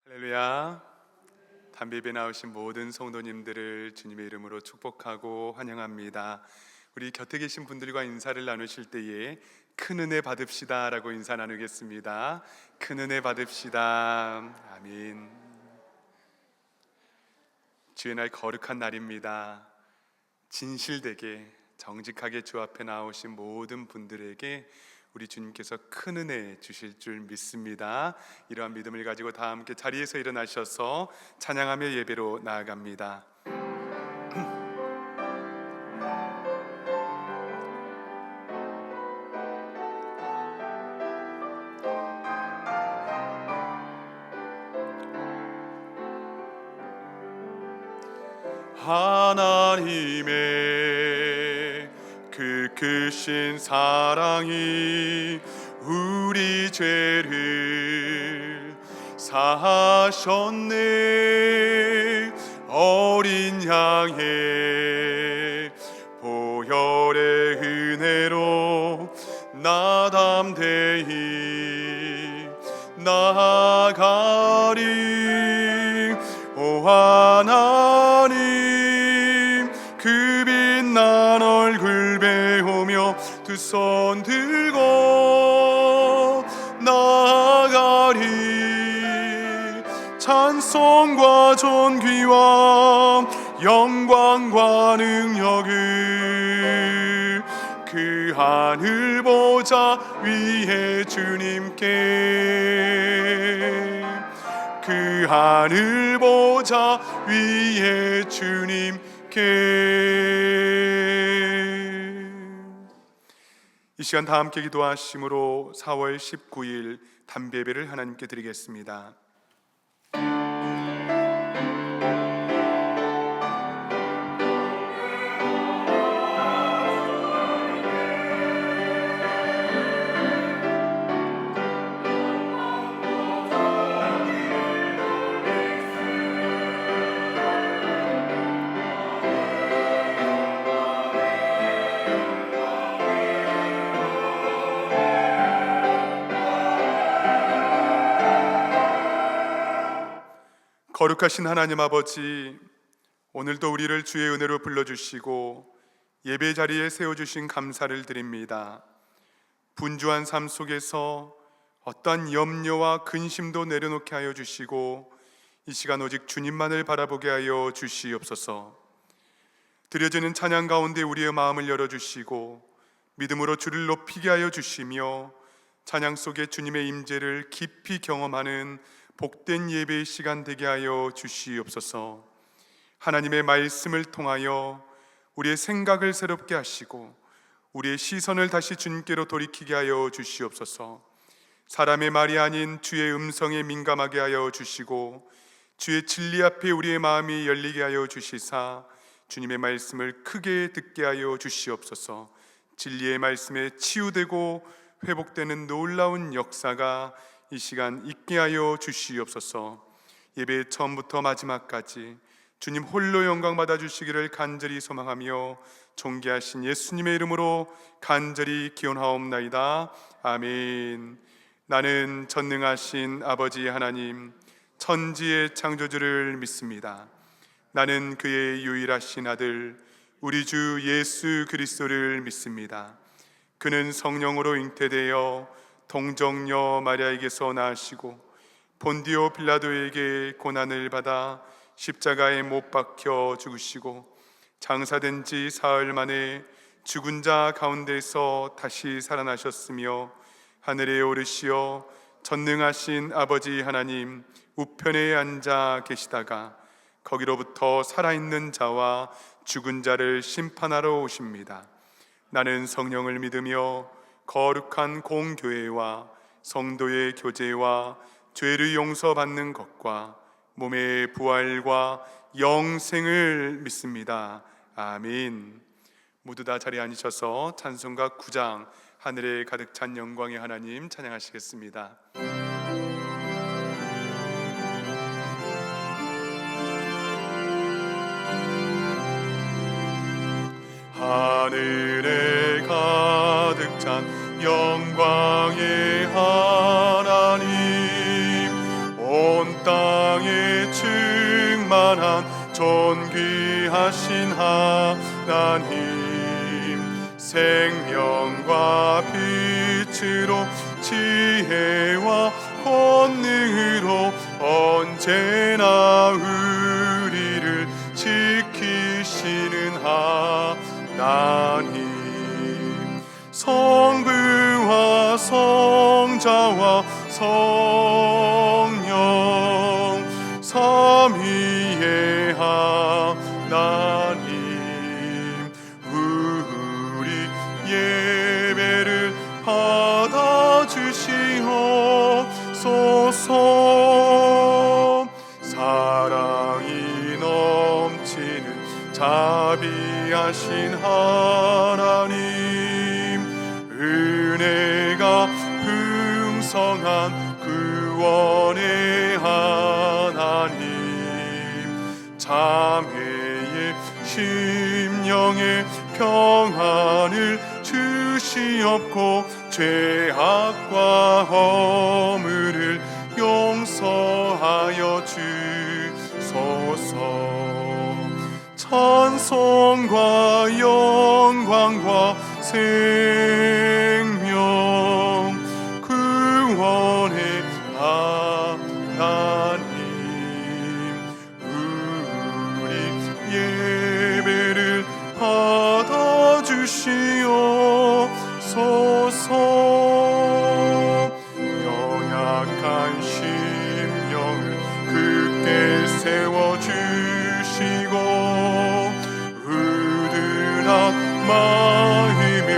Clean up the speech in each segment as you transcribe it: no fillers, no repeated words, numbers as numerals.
할렐루야. 담비에 나오신 모든 성도님들을 주님의 이름으로 축복하고 환영합니다. 우리 곁에 계신 분들과 인사를 나누실 때에 큰 은혜 받읍시다 라고 인사 나누겠습니다. 큰 은혜 받읍시다. 아멘. 주의 날 거룩한 날입니다. 진실되게 정직하게 주 앞에 나오신 모든 분들에게 우리 주님께서 큰 은혜 주실 줄 믿습니다. 이러한 믿음을 가지고 다 함께 자리에서 일어나셔서 찬양하며 예배로 나아갑니다. 하나님의 그 크신 사랑이 우리 죄를 사하셨네. 어린 양의 보혈의 은혜로 나 담대히 나아가리. 오 하나님, 그 빛난 얼굴 배우며 두 손 들고 나아가리. 찬송과 존귀와 영광과 능력을 그 하늘 보좌 위에 주님께, 그 하늘 보좌 위에 주님께. 이 시간 다 함께 기도하심으로 4월 19일 담배 예배를 하나님께 드리겠습니다. 거룩하신 하나님 아버지, 오늘도 우리를 주의 은혜로 불러주시고 예배 자리에 세워주신 감사를 드립니다. 분주한 삶 속에서 어떠한 염려와 근심도 내려놓게 하여 주시고 이 시간 오직 주님만을 바라보게 하여 주시옵소서. 드려지는 찬양 가운데 우리의 마음을 열어주시고 믿음으로 주를 높이게 하여 주시며 찬양 속에 주님의 임재를 깊이 경험하는 복된 예배의 시간 되게 하여 주시옵소서. 하나님의 말씀을 통하여 우리의 생각을 새롭게 하시고 우리의 시선을 다시 주님께로 돌이키게 하여 주시옵소서. 사람의 말이 아닌 주의 음성에 민감하게 하여 주시고 주의 진리 앞에 우리의 마음이 열리게 하여 주시사 주님의 말씀을 크게 듣게 하여 주시옵소서. 진리의 말씀에 치유되고 회복되는 놀라운 역사가 이 시간 있게 하여 주시옵소서. 예배 처음부터 마지막까지 주님 홀로 영광 받아 주시기를 간절히 소망하며 존귀하신 예수님의 이름으로 간절히 기원하옵나이다. 아멘. 나는 전능하신 아버지 하나님, 천지의 창조주를 믿습니다. 나는 그의 유일하신 아들 우리 주 예수 그리스도를 믿습니다. 그는 성령으로 잉태되어 동정녀 마리아에게서 나시고 본디오 빌라도에게 고난을 받아 십자가에 못 박혀 죽으시고 장사된 지 사흘 만에 죽은 자 가운데서 다시 살아나셨으며 하늘에 오르시어 전능하신 아버지 하나님 우편에 앉아 계시다가 거기로부터 살아있는 자와 죽은 자를 심판하러 오십니다. 나는 성령을 믿으며 거룩한 공교회와 성도의 교제와 죄를 용서받는 것과 몸의 부활과 영생을 믿습니다. 아멘. 모두 다 자리에 앉으셔서 찬송가 9장 하늘에 가득 찬 영광의 하나님 찬양하시겠습니다. 하늘에 가득 찬 영광의 하나님 온 땅 충만한 존귀하신 하나님, 생명과 빛으로 지혜와 권능으로 언제나 우리를 지키시는 하나님, 성부와 성자와 성령 삼위의 하나님, 우리 예배를 받아주시옵소서. 사랑이 넘치는 자비하신 하나님, 은혜가 풍성한 구원의 하나님, 자매의 심령에 평안을 주시옵고 죄악과 허물을 용서하여 주소서. 찬송과 영광과 생명 구원의 하나님, 우리 예배를 받아주시옵소서. 연약한 심령을 굳게 세워주시고 우둔한 마음을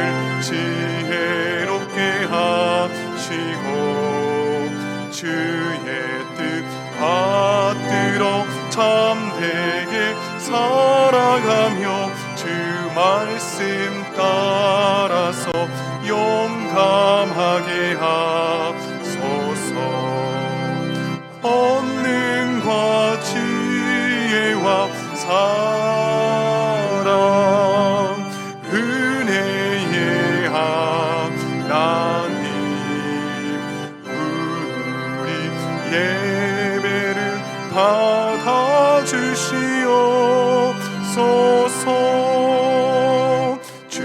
지혜롭게 하시고 주의 뜻 받들어 참되게 살아가며 주 말씀 따라서 용감하게 하소서. 권능과 지혜와 사랑 은혜의 하나님, 우리 예배를 받아주시옵소서. 주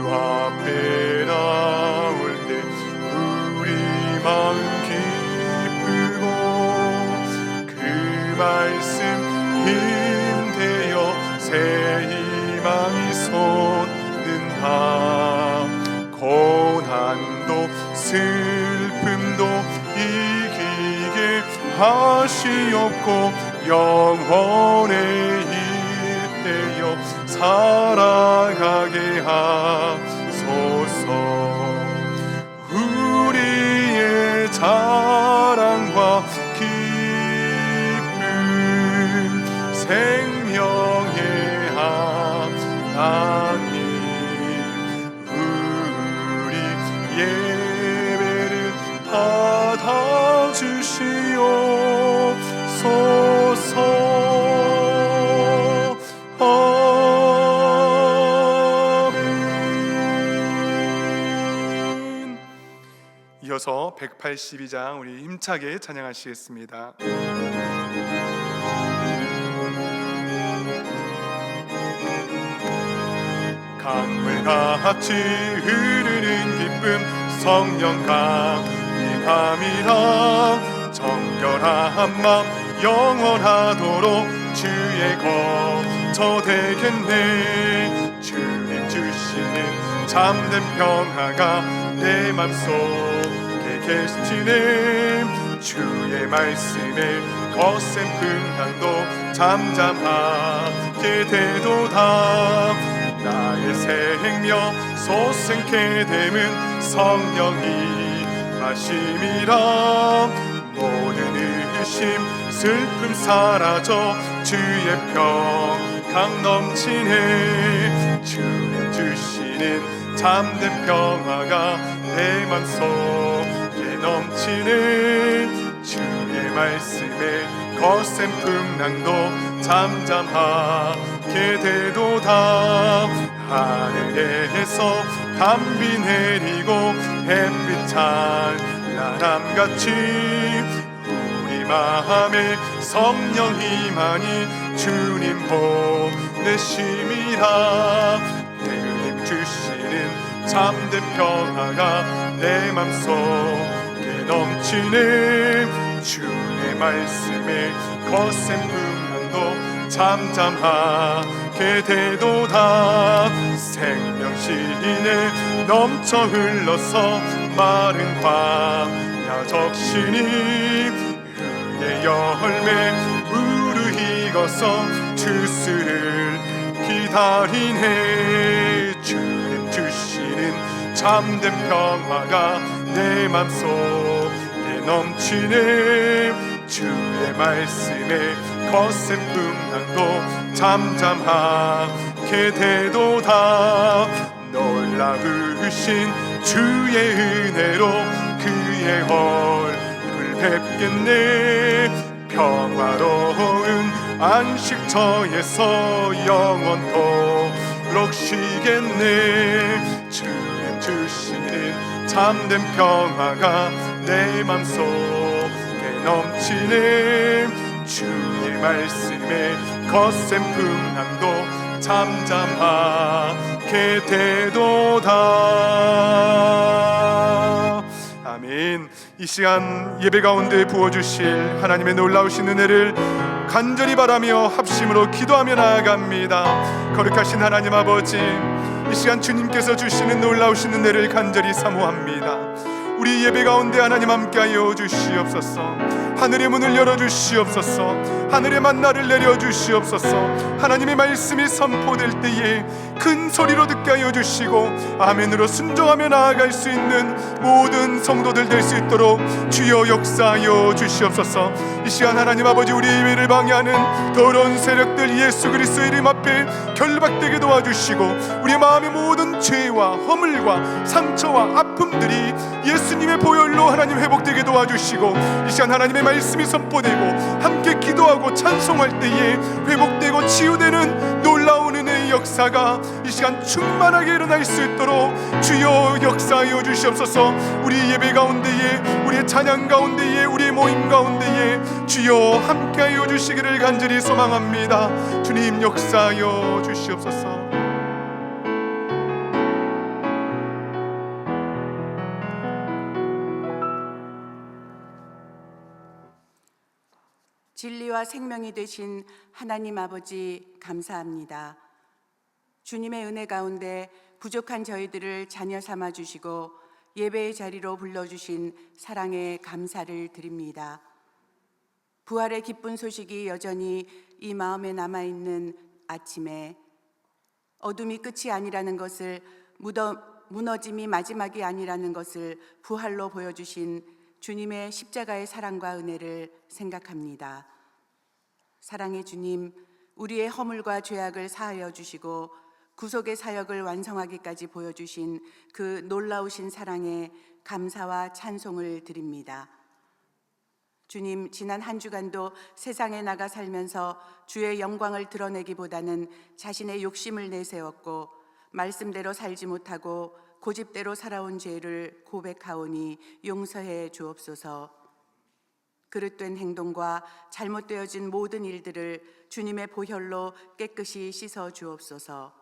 앞에 나올 때 우리 마음 기쁘고 그 말씀 힘되어 새 희망이 솟는다. 고난도 슬픔도 이기게 하시옵고 영원의 일대여 살아가게 하소서. 우리의 자랑과 기쁨 생명의 하나님, 우리 예배를 받아주시옵소서. 아멘. 이어서 182장 우리 힘차게 찬양하시겠습니다. 강물같이 흐르는 기쁨 성령 강림함이라. 정결한 마음 영원하도록 주의 거처 되겠네. 주님 주시는 참된 평화가 내 맘속에 계시네. 주의 말씀에 거센 풍랑도 잠잠하게 되도다. 나의 생명 솟생케 됨은 성령이 하심이라. 모든 의심 슬픔 사라져 주의 평강 넘치네. 주님 주시는 참된 평화가 내 맘속에 넘치네. 주의 말씀에 거센 풍랑도 잠잠하게 되도다. 하늘에서 담비 내리고 햇빛 찬란함같이 우리 마음에 성령 임하니 주님 보내심이라. 내 주시는 참된 평화가 내 맘속에 넘치네. 주의 말씀에 거센 풍랑도 잠잠하게 되도다. 생명시인에 넘쳐 흘러서 마른 광야 적시니 의의 열매 무르익어서 주스를 기다리네. 주님 주시는 참된 평화가 내 맘속에 넘치네. 주의 말씀에 거센 풍랑도 잠잠하게 되도다. 놀라우신 주의 은혜로 그의 얼굴 뵙겠네. 평화로운 안식처에서 영원토록 쉬겠네. 주님 주시는 참된 평화가 내 맘속에 넘치네. 주의 말씀에 거센 풍랑도 잠잠하게 되도다. 아멘. 이 시간 예배 가운데 부어주실 하나님의 놀라우신 은혜를 간절히 바라며 합심으로 기도하며 나아갑니다. 거룩하신 하나님 아버지, 이 시간 주님께서 주시는 놀라우신 은혜를 간절히 사모합니다. 우리 예배 가운데 하나님 함께하여 주시옵소서. 하늘의 문을 열어주시옵소서. 하늘의 만나를 내려주시옵소서. 하나님의 말씀이 선포될 때에 큰 소리로 듣게 하여 주시고 아멘으로 순종하며 나아갈 수 있는 모든 성도들 될 수 있도록 주여 역사하여 주시옵소서. 이 시간 하나님 아버지, 우리 예배를 방해하는 더러운 세력들 예수 그리스도의 이름 앞에 결박되게 도와주시고 우리 마음의 모든 죄와 허물과 상처와 아픔들이 예수님의 보혈로 하나님 회복되게 도와주시고 이 시간 하나님의 말씀이 선포되고 함께 기도하고 찬송할 때에 회복되고 치유되는 놀라운 은혜의 역사가 이 시간 충만하게 일어날 수 있도록 주여 역사하여 주시옵소서. 우리 예배 가운데에, 우리의 찬양 가운데에, 우리의 모임 가운데에 주여 함께하여 주시기를 간절히 소망합니다. 주님 역사하여 주시옵소서. 진리와 생명이 되신 하나님 아버지 감사합니다. 주님의 은혜 가운데 부족한 저희들을 자녀 삼아 주시고 예배의 자리로 불러주신 사랑에 감사를 드립니다. 부활의 기쁜 소식이 여전히 이 마음에 남아있는 아침에 어둠이 끝이 아니라는 것을, 무너짐이 마지막이 아니라는 것을 부활로 보여주신 주님의 십자가의 사랑과 은혜를 생각합니다. 사랑의 주님, 우리의 허물과 죄악을 사하여 주시고 구속의 사역을 완성하기까지 보여주신 그 놀라우신 사랑에 감사와 찬송을 드립니다. 주님, 지난 한 주간도 세상에 나가 살면서 주의 영광을 드러내기보다는 자신의 욕심을 내세웠고 말씀대로 살지 못하고 고집대로 살아온 죄를 고백하오니 용서해 주옵소서. 그릇된 행동과 잘못되어진 모든 일들을 주님의 보혈로 깨끗이 씻어 주옵소서.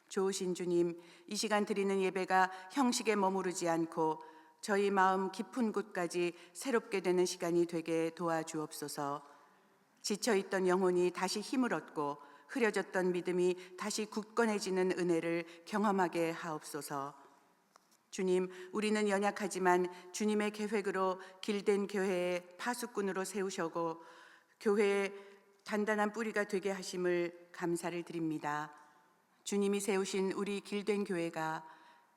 좋으신 주님, 이 시간 드리는 예배가 형식에 머무르지 않고 저희 마음 깊은 곳까지 새롭게 되는 시간이 되게 도와주옵소서. 지쳐있던 영혼이 다시 힘을 얻고 흐려졌던 믿음이 다시 굳건해지는 은혜를 경험하게 하옵소서. 주님, 우리는 연약하지만 주님의 계획으로 길된 교회의 파수꾼으로 세우시고 교회의 단단한 뿌리가 되게 하심을 감사를 드립니다. 주님이 세우신 우리 길된 교회가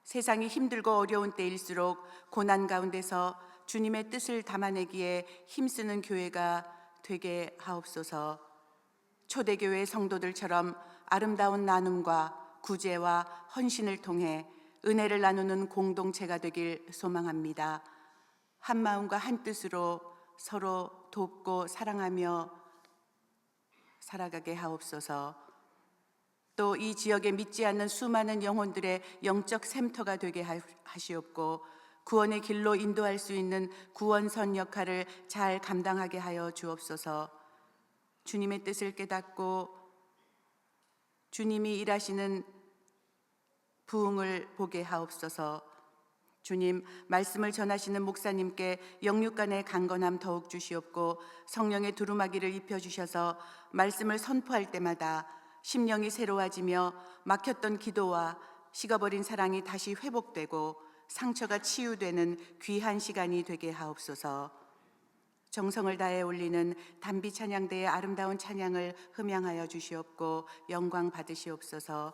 세상이 힘들고 어려운 때일수록 고난 가운데서 주님의 뜻을 담아내기에 힘쓰는 교회가 되게 하옵소서. 초대교회 성도들처럼 아름다운 나눔과 구제와 헌신을 통해 은혜를 나누는 공동체가 되길 소망합니다. 한 마음과 한 뜻으로 서로 돕고 사랑하며 살아가게 하옵소서. 또 이 지역에 믿지 않는 수많은 영혼들의 영적 샘터가 되게 하시옵고 구원의 길로 인도할 수 있는 구원선 역할을 잘 감당하게 하여 주옵소서. 주님의 뜻을 깨닫고 주님이 일하시는 부흥을 보게 하옵소서. 주님, 말씀을 전하시는 목사님께 영육간의 강건함 더욱 주시옵고 성령의 두루마기를 입혀주셔서 말씀을 선포할 때마다 심령이 새로워지며 막혔던 기도와 식어버린 사랑이 다시 회복되고 상처가 치유되는 귀한 시간이 되게 하옵소서. 정성을 다해 올리는 단비 찬양대의 아름다운 찬양을 흠양하여 주시옵고 영광 받으시옵소서.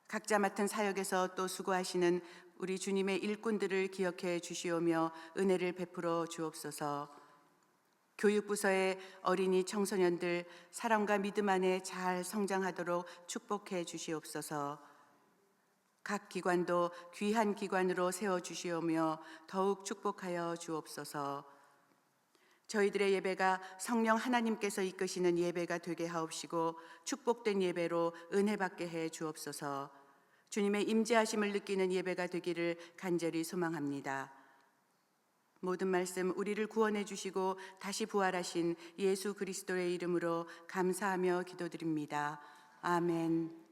각자 맡은 사역에서 또 수고하시는 우리 주님의 일꾼들을 기억해 주시오며 은혜를 베풀어 주옵소서. 교육부서의 어린이 청소년들 사랑과 믿음 안에 잘 성장하도록 축복해 주시옵소서. 각 기관도 귀한 기관으로 세워 주시오며 더욱 축복하여 주옵소서. 저희들의 예배가 성령 하나님께서 이끄시는 예배가 되게 하옵시고 축복된 예배로 은혜 받게 해 주옵소서. 주님의 임재하심을 느끼는 예배가 되기를 간절히 소망합니다. 모든 말씀 우리를 구원해 주시고 다시 부활하신 예수 그리스도의 이름으로 감사하며 기도드립니다. 아멘.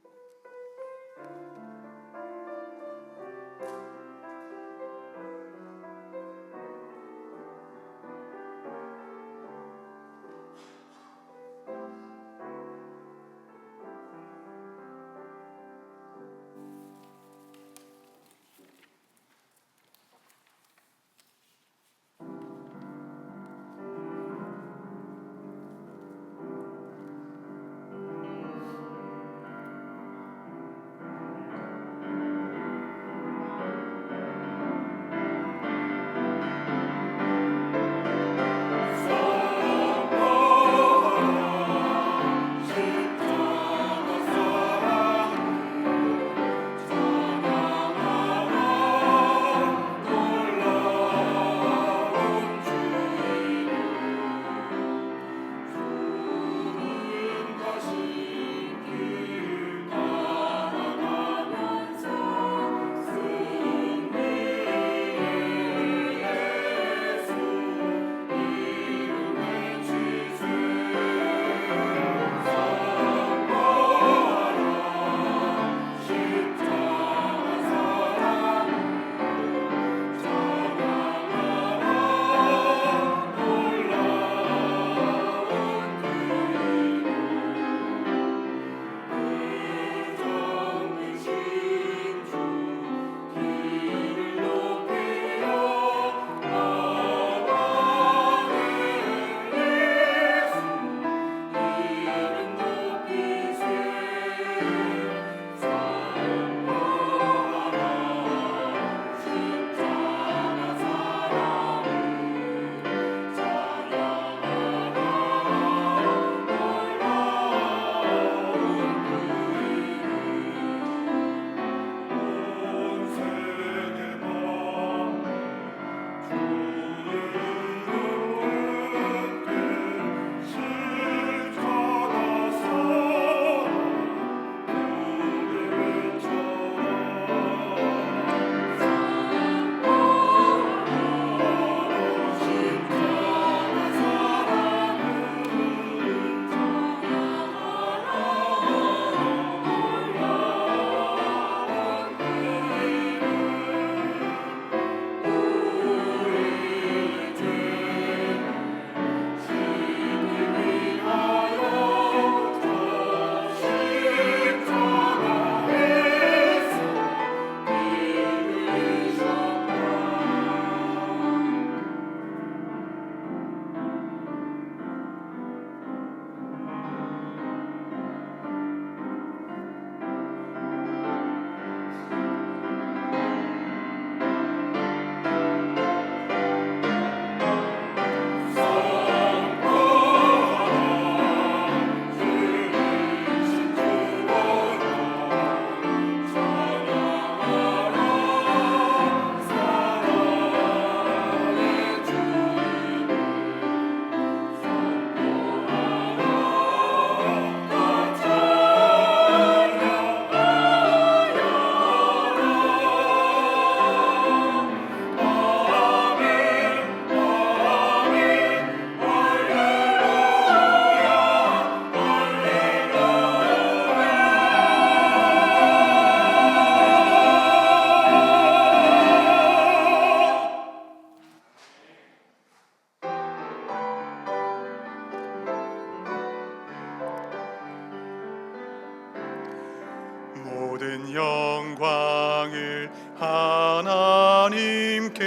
모든 영광을 하나님께,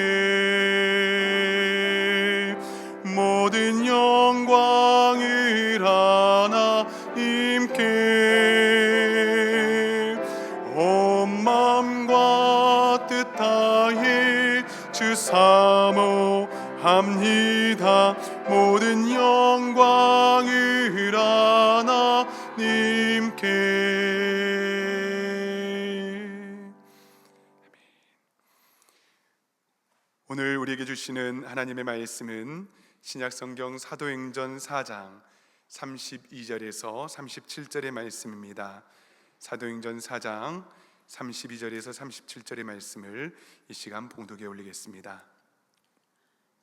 모든 영광을 하나님께, 온 마음과 뜻 다해 주 사모합니다. 모든 영광을 하나님께. 오늘 우리에게 주시는 하나님의 말씀은 신약성경 사도행전 4장 32절에서 37절의 말씀입니다. 사도행전 4장 32절에서 37절의 말씀을 이 시간 봉독에 올리겠습니다.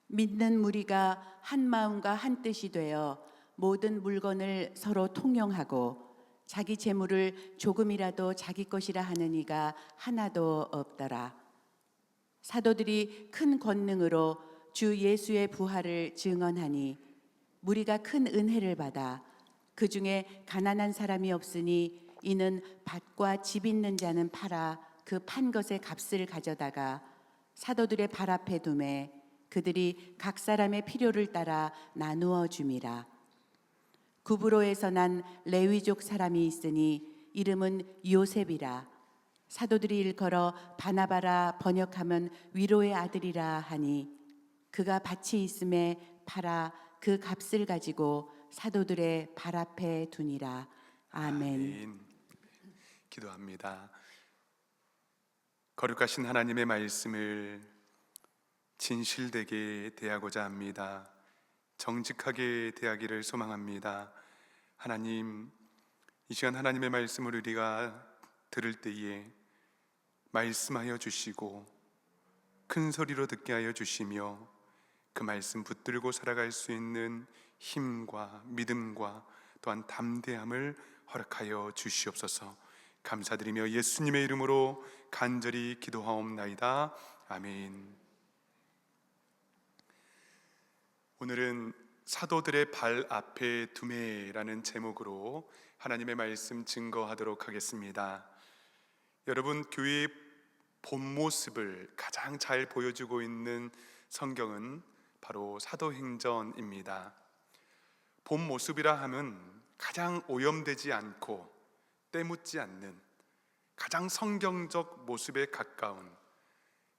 믿는 무리가 한 마음과 한 뜻이 되어 모든 물건을 서로 통용하고 자기 재물을 조금이라도 자기 것이라 하는 이가 하나도 없더라. 사도들이 큰 권능으로 주 예수의 부활을 증언하니 무리가 큰 은혜를 받아 그 중에 가난한 사람이 없으니 이는 밭과 집 있는 자는 팔아 그 판 것의 값을 가져다가 사도들의 발 앞에 두매 그들이 각 사람의 필요를 따라 나누어 줌이라. 구브로에서 난 레위족 사람이 있으니 이름은 요셉이라. 사도들이 일컬어 바나바라 번역하면 위로의 아들이라 하니 그가 밭이 있음에 팔아 그 값을 가지고 사도들의 발 앞에 두니라. 아멘. 기도합니다. 거룩하신 하나님의 말씀을 진실되게 대하고자 합니다. 정직하게 대하기를 소망합니다. 하나님, 이 시간 하나님의 말씀을 우리가 들을 때에 말씀하여 주시고 큰 소리로 듣게 하여 주시며 그 말씀 붙들고 살아갈 수 있는 힘과 믿음과 또한 담대함을 허락하여 주시옵소서. 감사드리며 예수님의 이름으로 간절히 기도하옵나이다. 아멘. 오늘은 사도들의 발 앞에 두매라는 제목으로 하나님의 말씀 증거하도록 하겠습니다. 여러분, 교회의 본 모습을 가장 잘 보여주고 있는 성경은 바로 사도행전입니다. 본 모습이라 하면 가장 오염되지 않고 때묻지 않는 가장 성경적 모습에 가까운,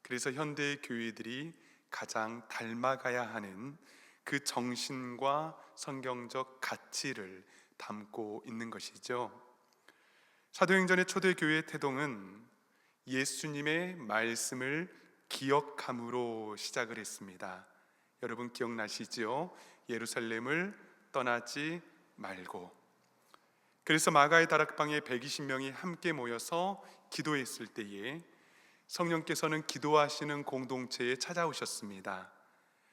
그래서 현대의 교회들이 가장 닮아가야 하는 그 정신과 성경적 가치를 담고 있는 것이죠. 사도행전의 초대교회의 태동은 예수님의 말씀을 기억함으로 시작을 했습니다. 여러분 기억나시죠? 예루살렘을 떠나지 말고. 그래서 마가의 다락방에 120명이 함께 모여서 기도했을 때에 성령께서는 기도하시는 공동체에 찾아오셨습니다.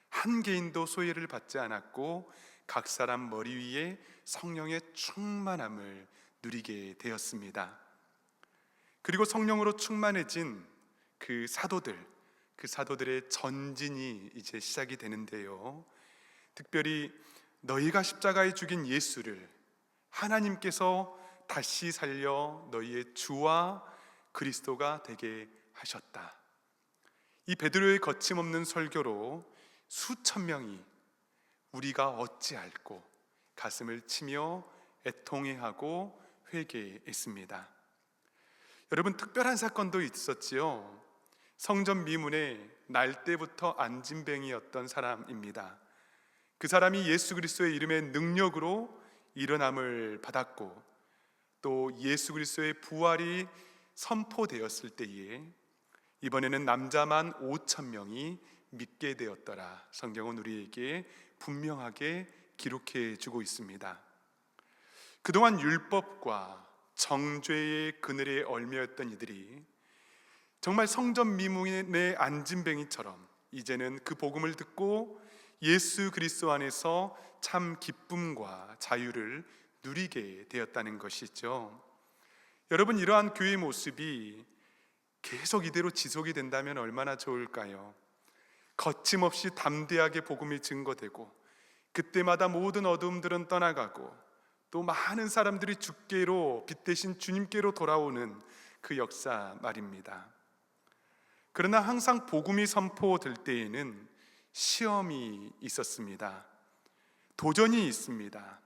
한 개인도 소외를 받지 않았고 각 사람 머리 위에 성령의 충만함을 누리게 되었습니다. 그리고 성령으로 충만해진 그 사도들의 전진이 이제 시작이 되는데요. 특별히 너희가 십자가에 죽인 예수를 하나님께서 다시 살려 너희의 주와 그리스도가 되게 하셨다. 이 베드로의 거침없는 설교로 수천 명이 우리가 어찌 알고 가슴을 치며 애통해하고 회개했습니다. 여러분, 특별한 사건도 있었지요. 성전 미문에 날 때부터 안진뱅이였던 사람입니다. 그 사람이 예수 그리스도의 이름의 능력으로 일어남을 받았고 또 예수 그리스도의 부활이 선포되었을 때에 이번에는 남자만 5천 명이 믿게 되었더라. 성경은 우리에게 분명하게 기록해 주고 있습니다. 그동안 율법과 정죄의 그늘에 얽매였던 이들이 정말 성전 미문의 안진뱅이처럼 이제는 그 복음을 듣고 예수 그리스도 안에서 참 기쁨과 자유를 누리게 되었다는 것이죠. 여러분, 이러한 교회의 모습이 계속 이대로 지속이 된다면 얼마나 좋을까요? 거침없이 담대하게 복음이 증거되고 그때마다 모든 어두움들은 떠나가고 또 많은 사람들이 주께로, 빛 대신 주님께로 돌아오는 그 역사 말입니다. 그러나 항상 복음이 선포될 때에는 시험이 있었습니다. 도전이 있습니다.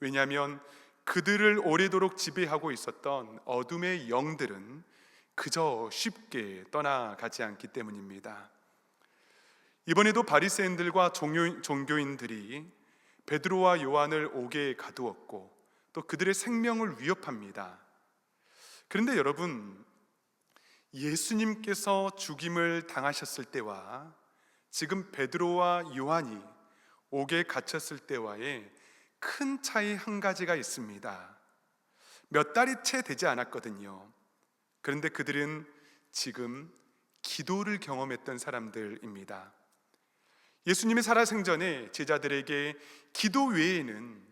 왜냐하면 그들을 오래도록 지배하고 있었던 어둠의 영들은 그저 쉽게 떠나가지 않기 때문입니다. 이번에도 바리새인들과 종교인들이 베드로와 요한을 옥에 가두었고 또 그들의 생명을 위협합니다. 그런데 여러분, 예수님께서 죽임을 당하셨을 때와 지금 베드로와 요한이 옥에 갇혔을 때와의 큰 차이 한 가지가 있습니다. 몇 달이 채 되지 않았거든요. 그런데 그들은 지금 기도를 경험했던 사람들입니다. 예수님의 살아생전에 제자들에게 기도 외에는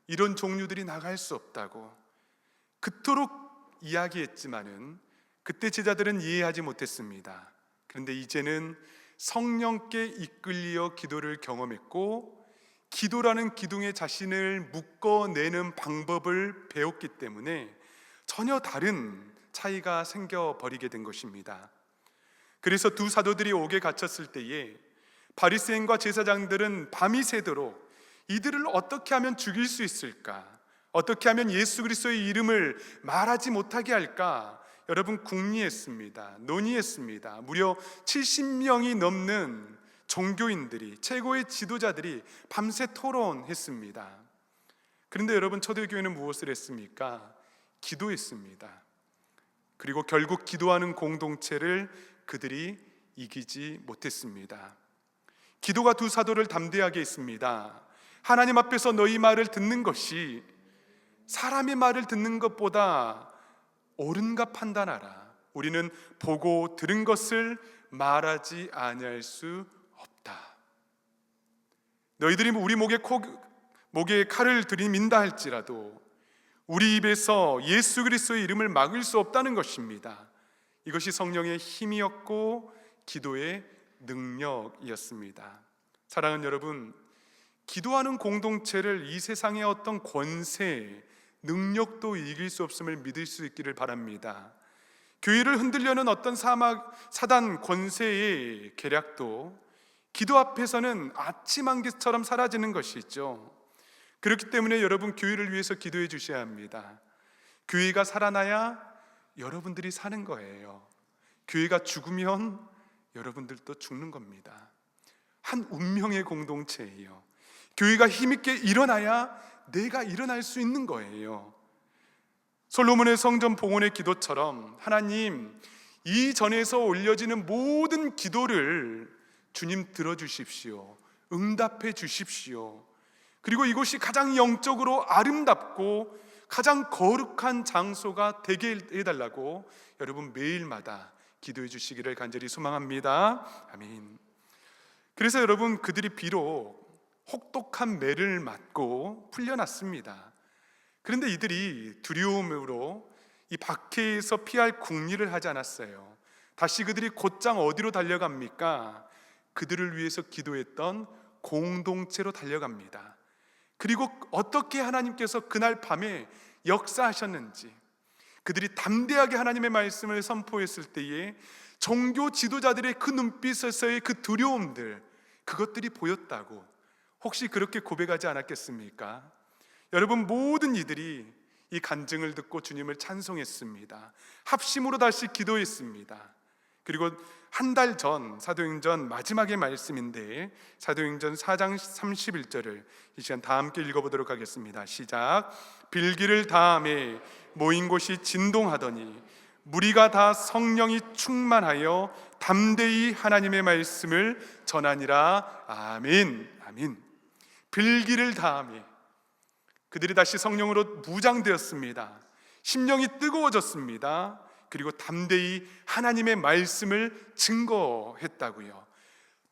이런 종류들이 나갈 수 없다고 그토록 이야기했지만은 그때 제자들은 이해하지 못했습니다. 그런데 이제는 성령께 이끌려 기도를 경험했고 기도라는 기둥에 자신을 묶어내는 방법을 배웠기 때문에 전혀 다른 차이가 생겨버리게 된 것입니다. 그래서 두 사도들이 옥에 갇혔을 때에 바리새인과 제사장들은 밤이 새도록 이들을 어떻게 하면 죽일 수 있을까? 어떻게 하면 예수 그리스도의 이름을 말하지 못하게 할까? 여러분 궁리했습니다. 논의했습니다. 무려 70명이 넘는 종교인들이, 최고의 지도자들이 밤새 토론했습니다. 그런데 여러분, 초대교회는 무엇을 했습니까? 기도했습니다. 그리고 결국 기도하는 공동체를 그들이 이기지 못했습니다. 기도가 두 사도를 담대하게 했습니다. 하나님 앞에서 너희 말을 듣는 것이 사람의 말을 듣는 것보다 옳은가 판단하라. 우리는 보고 들은 것을 말하지 아니할 수 없다. 너희들이 우리 목에 칼을 들이민다 할지라도 우리 입에서 예수 그리스도의 이름을 막을 수 없다는 것입니다. 이것이 성령의 힘이었고 기도의 능력이었습니다. 사랑하는 여러분, 기도하는 공동체를 이 세상의 어떤 권세, 능력도 이길 수 없음을 믿을 수 있기를 바랍니다. 교회를 흔들려는 어떤 사단 권세의 계략도 기도 앞에서는 아침 안개처럼 사라지는 것이죠. 그렇기 때문에 여러분, 교회를 위해서 기도해 주셔야 합니다. 교회가 살아나야 여러분들이 사는 거예요. 교회가 죽으면 여러분들도 죽는 겁니다. 한 운명의 공동체예요. 교회가 힘있게 일어나야 내가 일어날 수 있는 거예요. 솔로몬의 성전 봉헌의 기도처럼 하나님, 이 전에서 올려지는 모든 기도를 주님 들어주십시오. 응답해 주십시오. 그리고 이곳이 가장 영적으로 아름답고 가장 거룩한 장소가 되게 해달라고 여러분 매일마다 기도해 주시기를 간절히 소망합니다. 아멘. 그래서 여러분, 그들이 비록 혹독한 매를 맞고 풀려났습니다. 그런데 이들이 두려움으로 이 박해에서 피할 궁리를 하지 않았어요. 다시 그들이 곧장 어디로 달려갑니까? 그들을 위해서 기도했던 공동체로 달려갑니다. 그리고 어떻게 하나님께서 그날 밤에 역사하셨는지, 그들이 담대하게 하나님의 말씀을 선포했을 때에 종교 지도자들의 그 눈빛에서의 그 두려움들, 그것들이 보였다고 혹시 그렇게 고백하지 않았겠습니까? 여러분, 모든 이들이 이 간증을 듣고 주님을 찬송했습니다. 합심으로 다시 기도했습니다. 그리고 한 달 전, 사도행전 마지막의 말씀인데 사도행전 4장 31절을 이 시간 다 함께 읽어보도록 하겠습니다. 시작. 빌기를 다함에 모인 곳이 진동하더니 무리가 다 성령이 충만하여 담대히 하나님의 말씀을 전하니라. 아멘. 아멘. 빌기를 다함에 그들이 다시 성령으로 무장되었습니다. 심령이 뜨거워졌습니다. 그리고 담대히 하나님의 말씀을 증거했다고요.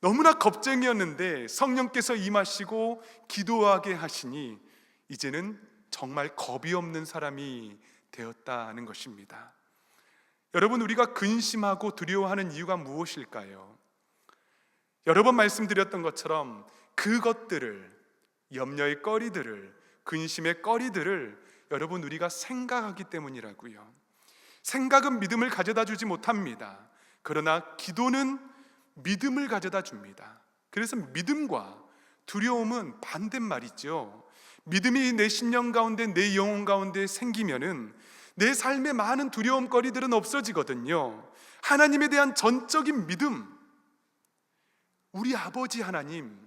너무나 겁쟁이였는데 성령께서 임하시고 기도하게 하시니 이제는 정말 겁이 없는 사람이 되었다는 것입니다. 여러분, 우리가 근심하고 두려워하는 이유가 무엇일까요? 여러 번 말씀드렸던 것처럼 그것들을, 염려의 거리들을, 근심의 거리들을 여러분, 우리가 생각하기 때문이라고요. 생각은 믿음을 가져다 주지 못합니다. 그러나 기도는 믿음을 가져다 줍니다. 그래서 믿음과 두려움은 반대말이죠. 믿음이 내 심령 가운데, 내 영혼 가운데 생기면은 내 삶의 많은 두려움거리들은 없어지거든요. 하나님에 대한 전적인 믿음, 우리 아버지 하나님,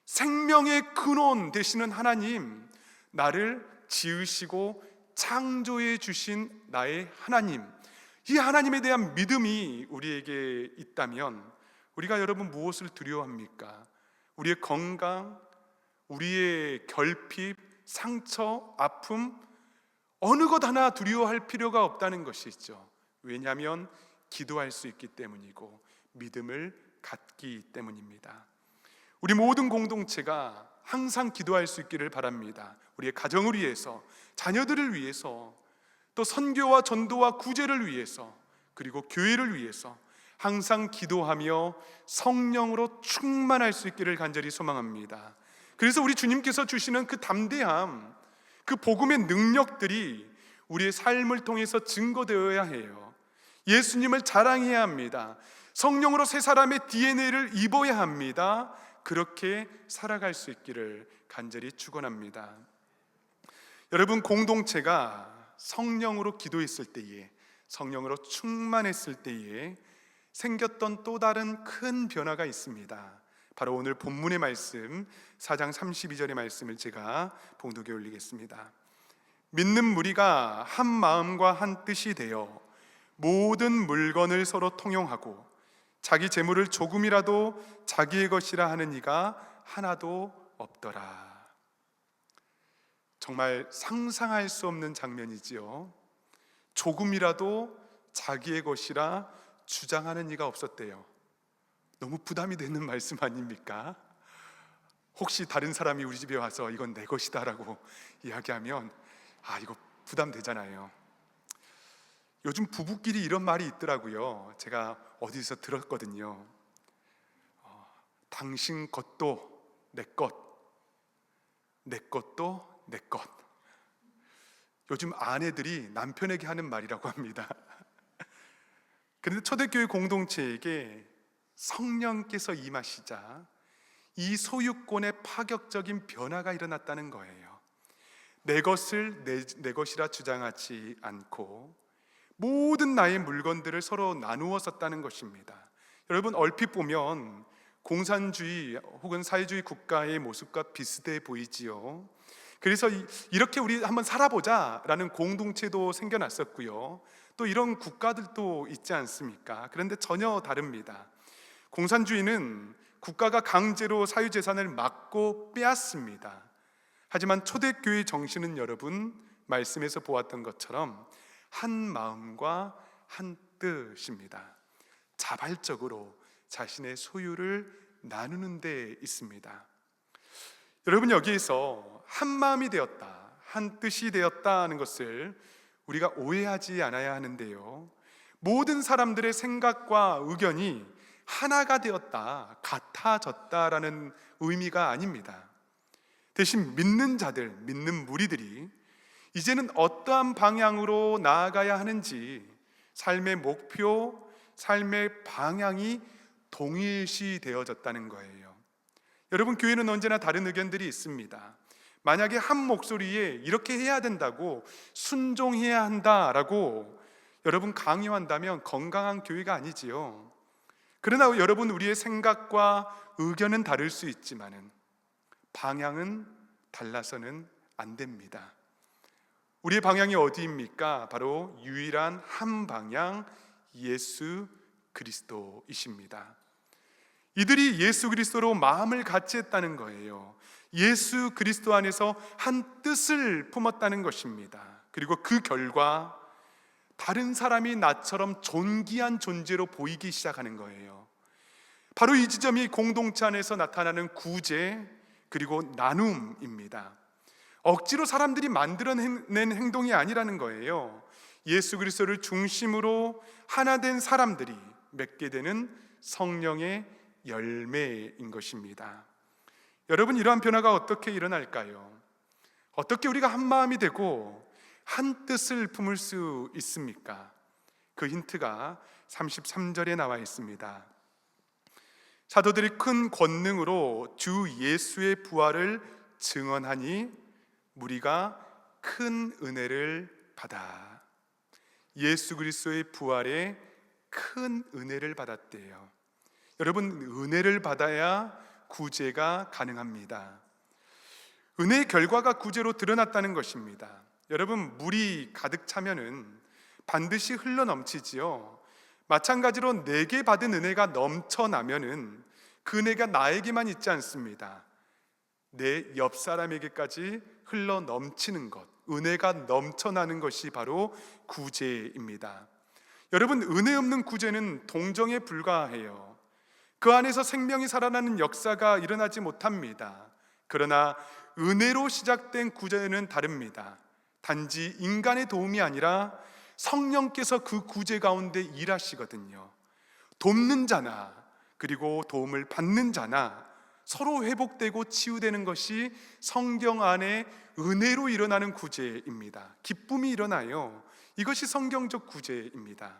생명의 근원 되시는 하나님, 나를 지으시고 창조해 주신 나의 하나님, 이 하나님에 대한 믿음이 우리에게 있다면 우리가 여러분 무엇을 두려워합니까? 우리의 건강, 우리의 결핍, 상처, 아픔, 어느 것 하나 두려워할 필요가 없다는 것이죠. 왜냐하면 기도할 수 있기 때문이고 믿음을 갖기 때문입니다. 우리 모든 공동체가 항상 기도할 수 있기를 바랍니다. 우리의 가정을 위해서, 자녀들을 위해서, 또 선교와 전도와 구제를 위해서, 그리고 교회를 위해서 항상 기도하며 성령으로 충만할 수 있기를 간절히 소망합니다. 그래서 우리 주님께서 주시는 그 담대함, 그 복음의 능력들이 우리의 삶을 통해서 증거되어야 해요. 예수님을 자랑해야 합니다. 성령으로 새 사람의 DNA를 입어야 합니다. 그렇게 살아갈 수 있기를 간절히 축원합니다. 여러분, 공동체가 성령으로 기도했을 때에, 성령으로 충만했을 때에 생겼던 또 다른 큰 변화가 있습니다. 바로 오늘 본문의 말씀 4장 32절의 말씀을 제가 봉독에 올리겠습니다. 믿는 무리가 한 마음과 한 뜻이 되어 모든 물건을 서로 통용하고 자기 재물을 조금이라도 자기의 것이라 하는 이가 하나도 없더라. 정말 상상할 수 없는 장면이지요. 조금이라도 자기의 것이라 주장하는 이가 없었대요. 너무 부담이 되는 말씀 아닙니까? 혹시 다른 사람이 우리 집에 와서 이건 내 것이다 라고 이야기하면 이거 부담되잖아요. 요즘 부부끼리 이런 말이 있더라고요. 제가 어디서 들었거든요. 당신 것도 내 것, 내 것도 내 것. 요즘 아내들이 남편에게 하는 말이라고 합니다. 그런데 초대교회 공동체에게 성령께서 임하시자 이 소유권의 파격적인 변화가 일어났다는 거예요. 내 것을 내 것이라 주장하지 않고 모든 나의 물건들을 서로 나누어 썼다는 것입니다. 여러분, 얼핏 보면 공산주의 혹은 사회주의 국가의 모습과 비슷해 보이지요. 그래서 이렇게 우리 한번 살아보자 라는 공동체도 생겨났었고요. 또 이런 국가들도 있지 않습니까? 그런데 전혀 다릅니다. 공산주의는 국가가 강제로 사유재산을 막고 빼앗습니다. 하지만 초대교회 정신은 여러분, 말씀에서 보았던 것처럼 한 마음과 한 뜻입니다. 자발적으로 자신의 소유를 나누는 데 있습니다. 여러분, 여기에서 한 마음이 되었다, 한 뜻이 되었다는 것을 우리가 오해하지 않아야 하는데요, 모든 사람들의 생각과 의견이 하나가 되었다, 같아졌다라는 의미가 아닙니다. 대신 믿는 자들, 믿는 무리들이 이제는 어떠한 방향으로 나아가야 하는지 삶의 목표, 삶의 방향이 동일시 되어졌다는 거예요. 여러분, 교회는 언제나 다른 의견들이 있습니다. 만약에 한 목소리에 이렇게 해야 된다고, 순종해야 한다라고 여러분 강요한다면 건강한 교회가 아니지요. 그러나 여러분, 우리의 생각과 의견은 다를 수 있지만은 방향은 달라서는 안 됩니다. 우리의 방향이 어디입니까? 바로 유일한 한 방향, 예수 그리스도이십니다. 이들이 예수 그리스도로 마음을 같이 했다는 거예요. 예수 그리스도 안에서 한 뜻을 품었다는 것입니다. 그리고 그 결과 다른 사람이 나처럼 존귀한 존재로 보이기 시작하는 거예요. 바로 이 지점이 공동체 안에서 나타나는 구제 그리고 나눔입니다. 억지로 사람들이 만들어낸 행동이 아니라는 거예요. 예수 그리스도를 중심으로 하나 된 사람들이 맺게 되는 성령의 열매인 것입니다. 여러분, 이러한 변화가 어떻게 일어날까요? 어떻게 우리가 한 마음이 되고 한 뜻을 품을 수 있습니까? 그 힌트가 33절에 나와 있습니다. 사도들이 큰 권능으로 주 예수의 부활을 증언하니 무리가 큰 은혜를 받아. 예수 그리스도의 부활에 큰 은혜를 받았대요. 여러분, 은혜를 받아야 구제가 가능합니다. 은혜의 결과가 구제로 드러났다는 것입니다. 여러분, 물이 가득 차면은 반드시 흘러 넘치지요. 마찬가지로 내게 받은 은혜가 넘쳐나면은 그 은혜가 나에게만 있지 않습니다. 내 옆 사람에게까지 흘러 넘치는 것, 은혜가 넘쳐나는 것이 바로 구제입니다. 여러분, 은혜 없는 구제는 동정에 불과해요. 그 안에서 생명이 살아나는 역사가 일어나지 못합니다. 그러나 은혜로 시작된 구제는 다릅니다. 단지 인간의 도움이 아니라 성령께서 그 구제 가운데 일하시거든요. 돕는 자나 그리고 도움을 받는 자나 서로 회복되고 치유되는 것이 성경 안에 은혜로 일어나는 구제입니다. 기쁨이 일어나요. 이것이 성경적 구제입니다.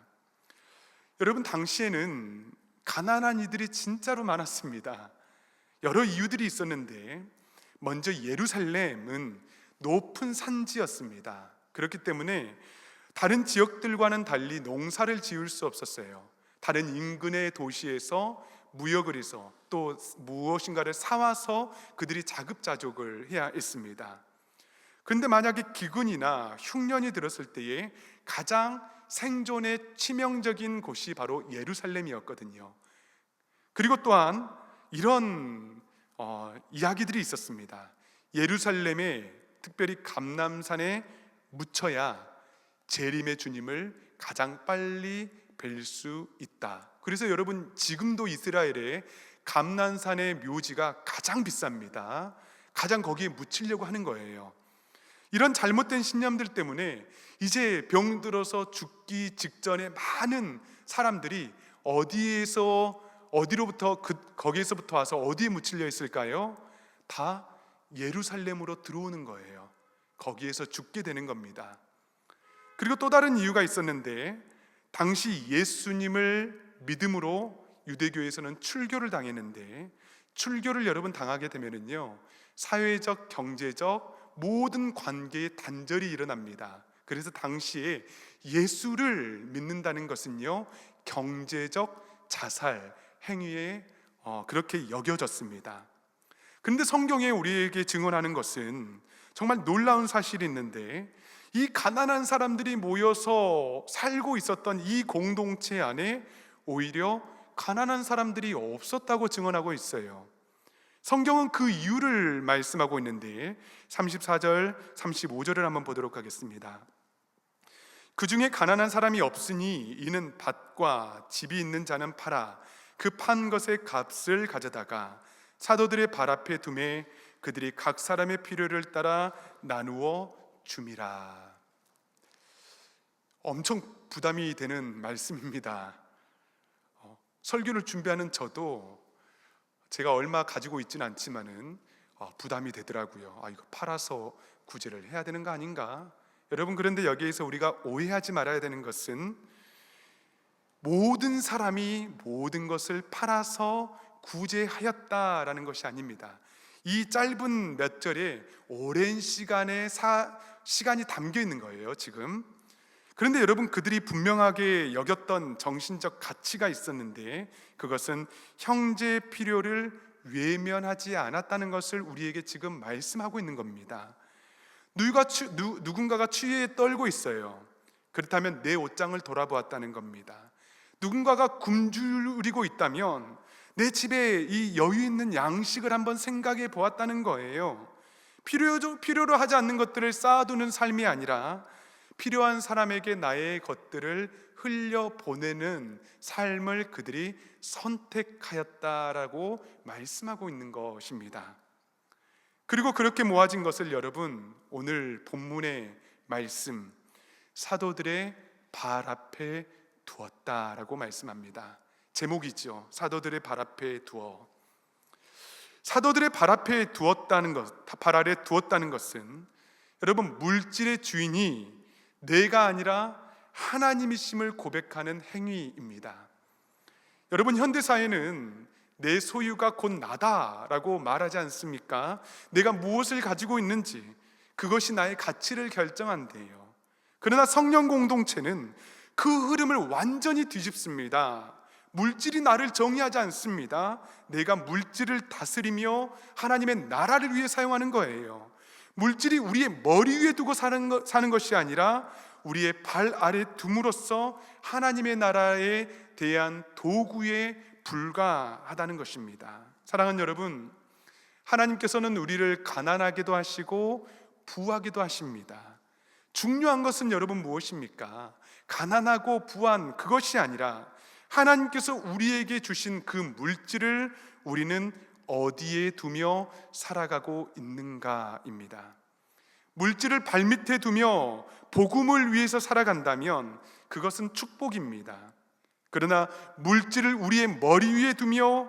여러분, 당시에는 가난한 이들이 진짜로 많았습니다. 여러 이유들이 있었는데 먼저 예루살렘은 높은 산지였습니다. 그렇기 때문에 다른 지역들과는 달리 농사를 지을 수 없었어요. 다른 인근의 도시에서 무역을 해서 또 무엇인가를 사와서 그들이 자급자족을 해야 했습니다. 그런데 만약에 기근이나 흉년이 들었을 때에 가장 생존에 치명적인 곳이 바로 예루살렘이었거든요. 그리고 또한 이런 이야기들이 있었습니다. 예루살렘에 특별히 감람산에 묻혀야 재림의 주님을 가장 빨리 뵐 수 있다. 그래서 여러분, 지금도 이스라엘의 감람산의 묘지가 가장 비쌉니다. 가장 거기에 묻히려고 하는 거예요. 이런 잘못된 신념들 때문에 이제 병들어서 죽기 직전에 많은 사람들이 거기에서부터 와서 어디에 묻히려 있을까요? 다 예루살렘으로 들어오는 거예요. 거기에서 죽게 되는 겁니다. 그리고 또 다른 이유가 있었는데, 당시 예수님을 믿음으로 유대교에서는 출교를 당했는데, 출교를 여러분 당하게 되면은요, 사회적, 경제적 모든 관계에 단절이 일어납니다. 그래서 당시에 예수를 믿는다는 것은요, 경제적 자살 행위에 그렇게 여겨졌습니다. 그런데 성경에 우리에게 증언하는 것은 정말 놀라운 사실이 있는데, 이 가난한 사람들이 모여서 살고 있었던 이 공동체 안에 오히려 가난한 사람들이 없었다고 증언하고 있어요. 성경은 그 이유를 말씀하고 있는데 34절, 35절을 한번 보도록 하겠습니다. 그 중에 가난한 사람이 없으니 이는 밭과 집이 있는 자는 팔아 그 판 것의 값을 가져다가 사도들의 발 앞에 두매 그들이 각 사람의 필요를 따라 나누어 줌이라. 엄청 부담이 되는 말씀입니다. 설교를 준비하는 저도 제가 얼마 가지고 있지는 않지만은 부담이 되더라고요. 이거 팔아서 구제를 해야 되는 거 아닌가? 여러분, 그런데 여기에서 우리가 오해하지 말아야 되는 것은 모든 사람이 모든 것을 팔아서 구제하였다라는 것이 아닙니다. 이 짧은 몇 절에 오랜 시간이 담겨 있는 거예요, 지금. 그런데 여러분, 그들이 분명하게 여겼던 정신적 가치가 있었는데 그것은 형제의 필요를 외면하지 않았다는 것을 우리에게 지금 말씀하고 있는 겁니다. 누군가가 추위에 떨고 있어요. 그렇다면 내 옷장을 돌아보았다는 겁니다. 누군가가 굶주리고 있다면 내 집에 이 여유 있는 양식을 한번 생각해 보았다는 거예요. 필요로 하지 않는 것들을 쌓아두는 삶이 아니라 필요한 사람에게 나의 것들을 흘려보내는 삶을 그들이 선택하였다라고 말씀하고 있는 것입니다. 그리고 그렇게 모아진 것을 여러분, 오늘 본문의 말씀 사도들의 발 앞에 두었다라고 말씀합니다. 제목이죠. 사도들의 발 앞에 두어. 사도들의 발 앞에 두었다는 것, 발 아래 두었다는 것은 여러분, 물질의 주인이 내가 아니라 하나님이심을 고백하는 행위입니다. 여러분, 현대사회는 내 소유가 곧 나다라고 말하지 않습니까? 내가 무엇을 가지고 있는지 그것이 나의 가치를 결정한대요. 그러나 성령 공동체는 그 흐름을 완전히 뒤집습니다. 물질이 나를 정의하지 않습니다. 내가 물질을 다스리며 하나님의 나라를 위해 사용하는 거예요. 물질이 우리의 머리 위에 두고 사는 것이 아니라 우리의 발 아래 둠으로써 하나님의 나라에 대한 도구에 불과하다는 것입니다. 사랑하는 여러분, 하나님께서는 우리를 가난하게도 하시고 부하게도 하십니다. 중요한 것은 여러분 무엇입니까? 가난하고 부한 그것이 아니라 하나님께서 우리에게 주신 그 물질을 우리는 어디에 두며 살아가고 있는가입니다. 물질을 발밑에 두며 복음을 위해서 살아간다면 그것은 축복입니다. 그러나 물질을 우리의 머리 위에 두며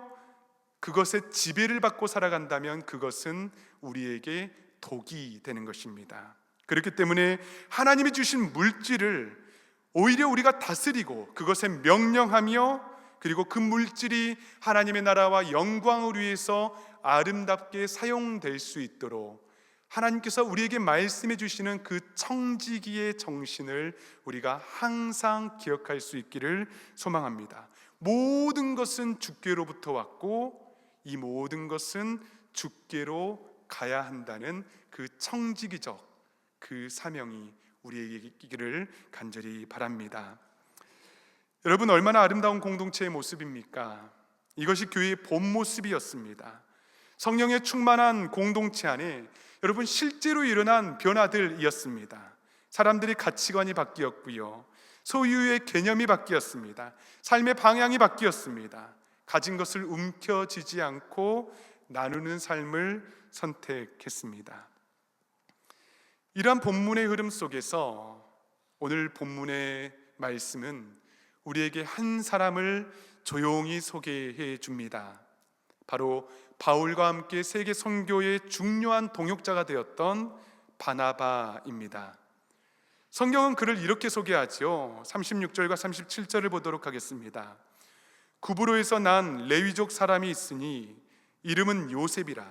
그것의 지배를 받고 살아간다면 그것은 우리에게 독이 되는 것입니다. 그렇기 때문에 하나님이 주신 물질을 오히려 우리가 다스리고 그것에 명령하며, 그리고 그 물질이 하나님의 나라와 영광을 위해서 아름답게 사용될 수 있도록 하나님께서 우리에게 말씀해 주시는 그 청지기의 정신을 우리가 항상 기억할 수 있기를 소망합니다. 모든 것은 주께로부터 왔고 이 모든 것은 주께로 가야 한다는 그 청지기적 그 사명이 우리에게 있기를 간절히 바랍니다. 여러분, 얼마나 아름다운 공동체의 모습입니까? 이것이 교회의 본 모습이었습니다. 성령의 충만한 공동체 안에 여러분 실제로 일어난 변화들이었습니다. 사람들의 가치관이 바뀌었고요, 소유의 개념이 바뀌었습니다. 삶의 방향이 바뀌었습니다. 가진 것을 움켜쥐지 않고 나누는 삶을 선택했습니다. 이러한 본문의 흐름 속에서 오늘 본문의 말씀은 우리에게 한 사람을 조용히 소개해 줍니다. 바로 바울과 함께 세계 선교의 중요한 동역자가 되었던 바나바입니다. 성경은 그를 이렇게 소개하죠. 36절과 37절을 보도록 하겠습니다. 구브로에서 난 레위족 사람이 있으니 이름은 요셉이라.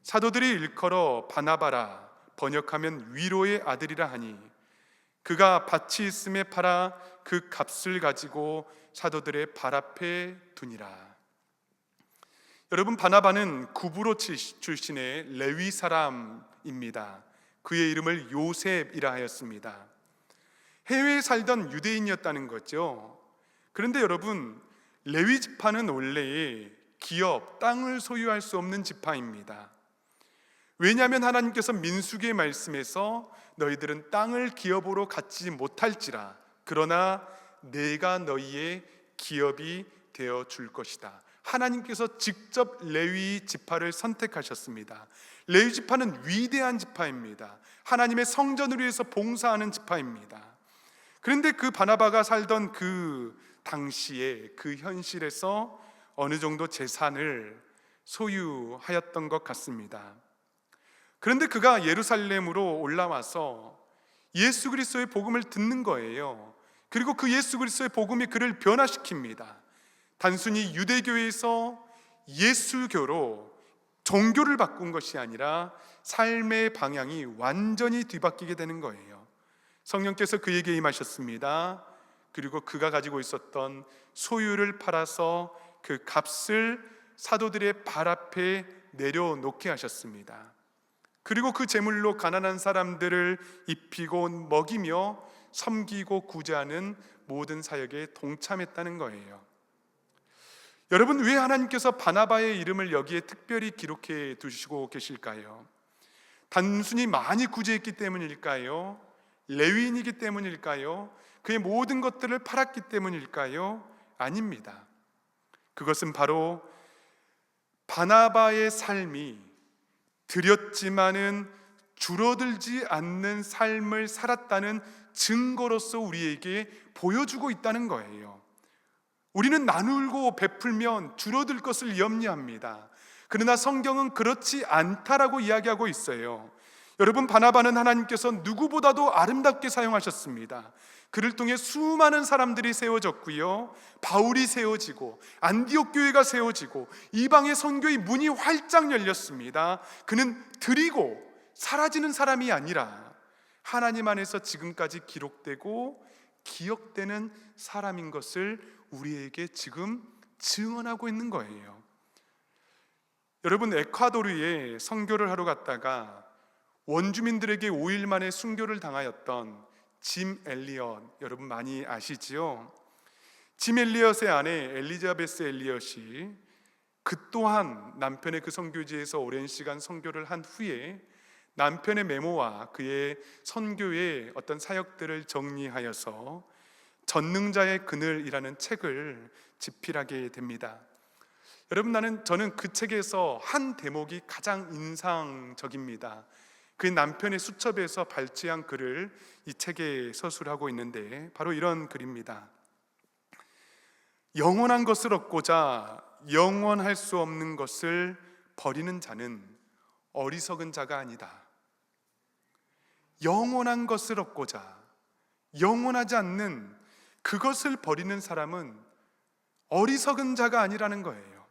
사도들이 일컬어 바나바라, 번역하면 위로의 아들이라 하니 그가 밭이 있음에 팔아 그 값을 가지고 사도들의 발 앞에 두니라. 여러분, 바나바는 구브로 출신의 레위 사람입니다. 그의 이름을 요셉이라 하였습니다. 해외에 살던 유대인이었다는 거죠. 그런데 여러분, 레위 지파는 원래 기업, 땅을 소유할 수 없는 지파입니다. 왜냐하면 하나님께서 민수기의 말씀에서 너희들은 땅을 기업으로 갖지 못할지라, 그러나 내가 너희의 기업이 되어 줄 것이다. 하나님께서 직접 레위 지파를 선택하셨습니다. 레위 지파는 위대한 지파입니다. 하나님의 성전을 위해서 봉사하는 지파입니다. 그런데 그 바나바가 살던 그 당시에 그 현실에서 어느 정도 재산을 소유하였던 것 같습니다. 그런데 그가 예루살렘으로 올라와서 예수 그리스도의 복음을 듣는 거예요. 그리고 그 예수 그리스도의 복음이 그를 변화시킵니다. 단순히 유대교에서 예수교로 종교를 바꾼 것이 아니라 삶의 방향이 완전히 뒤바뀌게 되는 거예요. 성령께서 그에게 임하셨습니다. 그리고 그가 가지고 있었던 소유를 팔아서 그 값을 사도들의 발 앞에 내려놓게 하셨습니다. 그리고 그 재물로 가난한 사람들을 입히고 먹이며 섬기고 구제하는 모든 사역에 동참했다는 거예요. 여러분, 왜 하나님께서 바나바의 이름을 여기에 특별히 기록해 두시고 계실까요? 단순히 많이 구제했기 때문일까요? 레위인이기 때문일까요? 그의 모든 것들을 팔았기 때문일까요? 아닙니다. 그것은 바로 바나바의 삶이 드렸지만은 줄어들지 않는 삶을 살았다는 증거로서 우리에게 보여주고 있다는 거예요. 우리는 나누고 베풀면 줄어들 것을 염려합니다. 그러나 성경은 그렇지 않다라고 이야기하고 있어요. 여러분, 바나바는 하나님께서 누구보다도 아름답게 사용하셨습니다. 그를 통해 수많은 사람들이 세워졌고요, 바울이 세워지고 안디옥 교회가 세워지고 이방의 선교의 문이 활짝 열렸습니다. 그는 드리고 사라지는 사람이 아니라 하나님 안에서 지금까지 기록되고 기억되는 사람인 것을 우리에게 지금 증언하고 있는 거예요. 여러분, 에콰도르에 선교를 하러 갔다가 원주민들에게 5일 만에 순교를 당하였던 짐 엘리엇, 여러분 많이 아시지요? 짐 엘리엇의 아내 엘리자베스 엘리엇이 그 또한 남편의 그 선교지에서 오랜 시간 선교를 한 후에 남편의 메모와 그의 선교의 어떤 사역들을 정리하여서 전능자의 그늘이라는 책을 집필하게 됩니다. 여러분, 저는 그 책에서 한 대목이 가장 인상적입니다. 그 남편의 수첩에서 발췌한 글을 이 책에 서술하고 있는데 바로 이런 글입니다. 영원한 것을 얻고자 영원할 수 없는 것을 버리는 자는 어리석은 자가 아니다. 영원한 것을 얻고자 영원하지 않는 그것을 버리는 사람은 어리석은 자가 아니라는 거예요.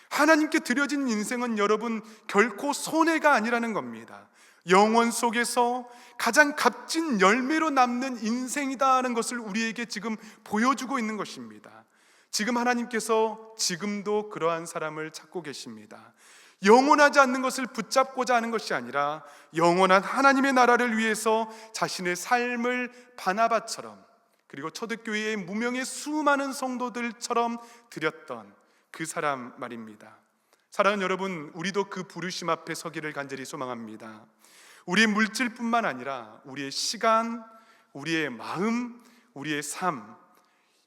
하나님께 드려진 인생은 여러분 결코 손해가 아니라는 겁니다. 영원 속에서 가장 값진 열매로 남는 인생이다는 것을 우리에게 지금 보여주고 있는 것입니다. 지금 하나님께서 지금도 그러한 사람을 찾고 계십니다. 영원하지 않는 것을 붙잡고자 하는 것이 아니라 영원한 하나님의 나라를 위해서 자신의 삶을 바나바처럼, 그리고 초대교회의 무명의 수많은 성도들처럼 드렸던 그 사람 말입니다. 사랑하는 여러분, 우리도 그 부르심 앞에 서기를 간절히 소망합니다. 우리의 물질뿐만 아니라 우리의 시간, 우리의 마음, 우리의 삶,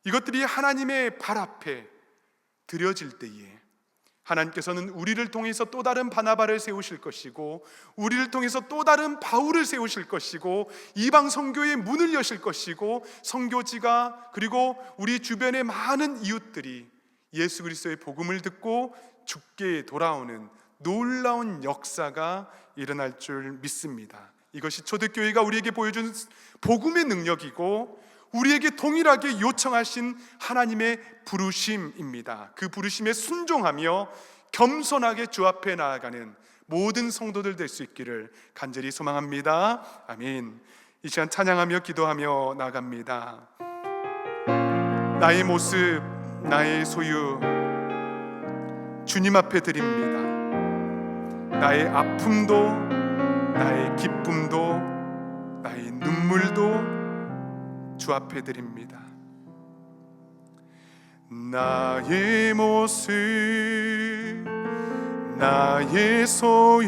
이것들이 하나님의 발 앞에 드려질 때에 하나님께서는 우리를 통해서 또 다른 바나바를 세우실 것이고, 우리를 통해서 또 다른 바울을 세우실 것이고, 이방 선교의 문을 여실 것이고, 선교지가 그리고 우리 주변의 많은 이웃들이 예수 그리스도의 복음을 듣고 죽게 돌아오는 놀라운 역사가 일어날 줄 믿습니다. 이것이 초대교회가 우리에게 보여준 복음의 능력이고 우리에게 동일하게 요청하신 하나님의 부르심입니다. 그 부르심에 순종하며 겸손하게 주 앞에 나아가는 모든 성도들 될 수 있기를 간절히 소망합니다. 아멘. 이 시간 찬양하며 기도하며 나아갑니다. 나의 모습, 나의 소유 주님 앞에 드립니다. 나의 아픔도, 나의 기쁨도, 나의 눈물도 주 앞에 드립니다. 나의 모습, 나의 소유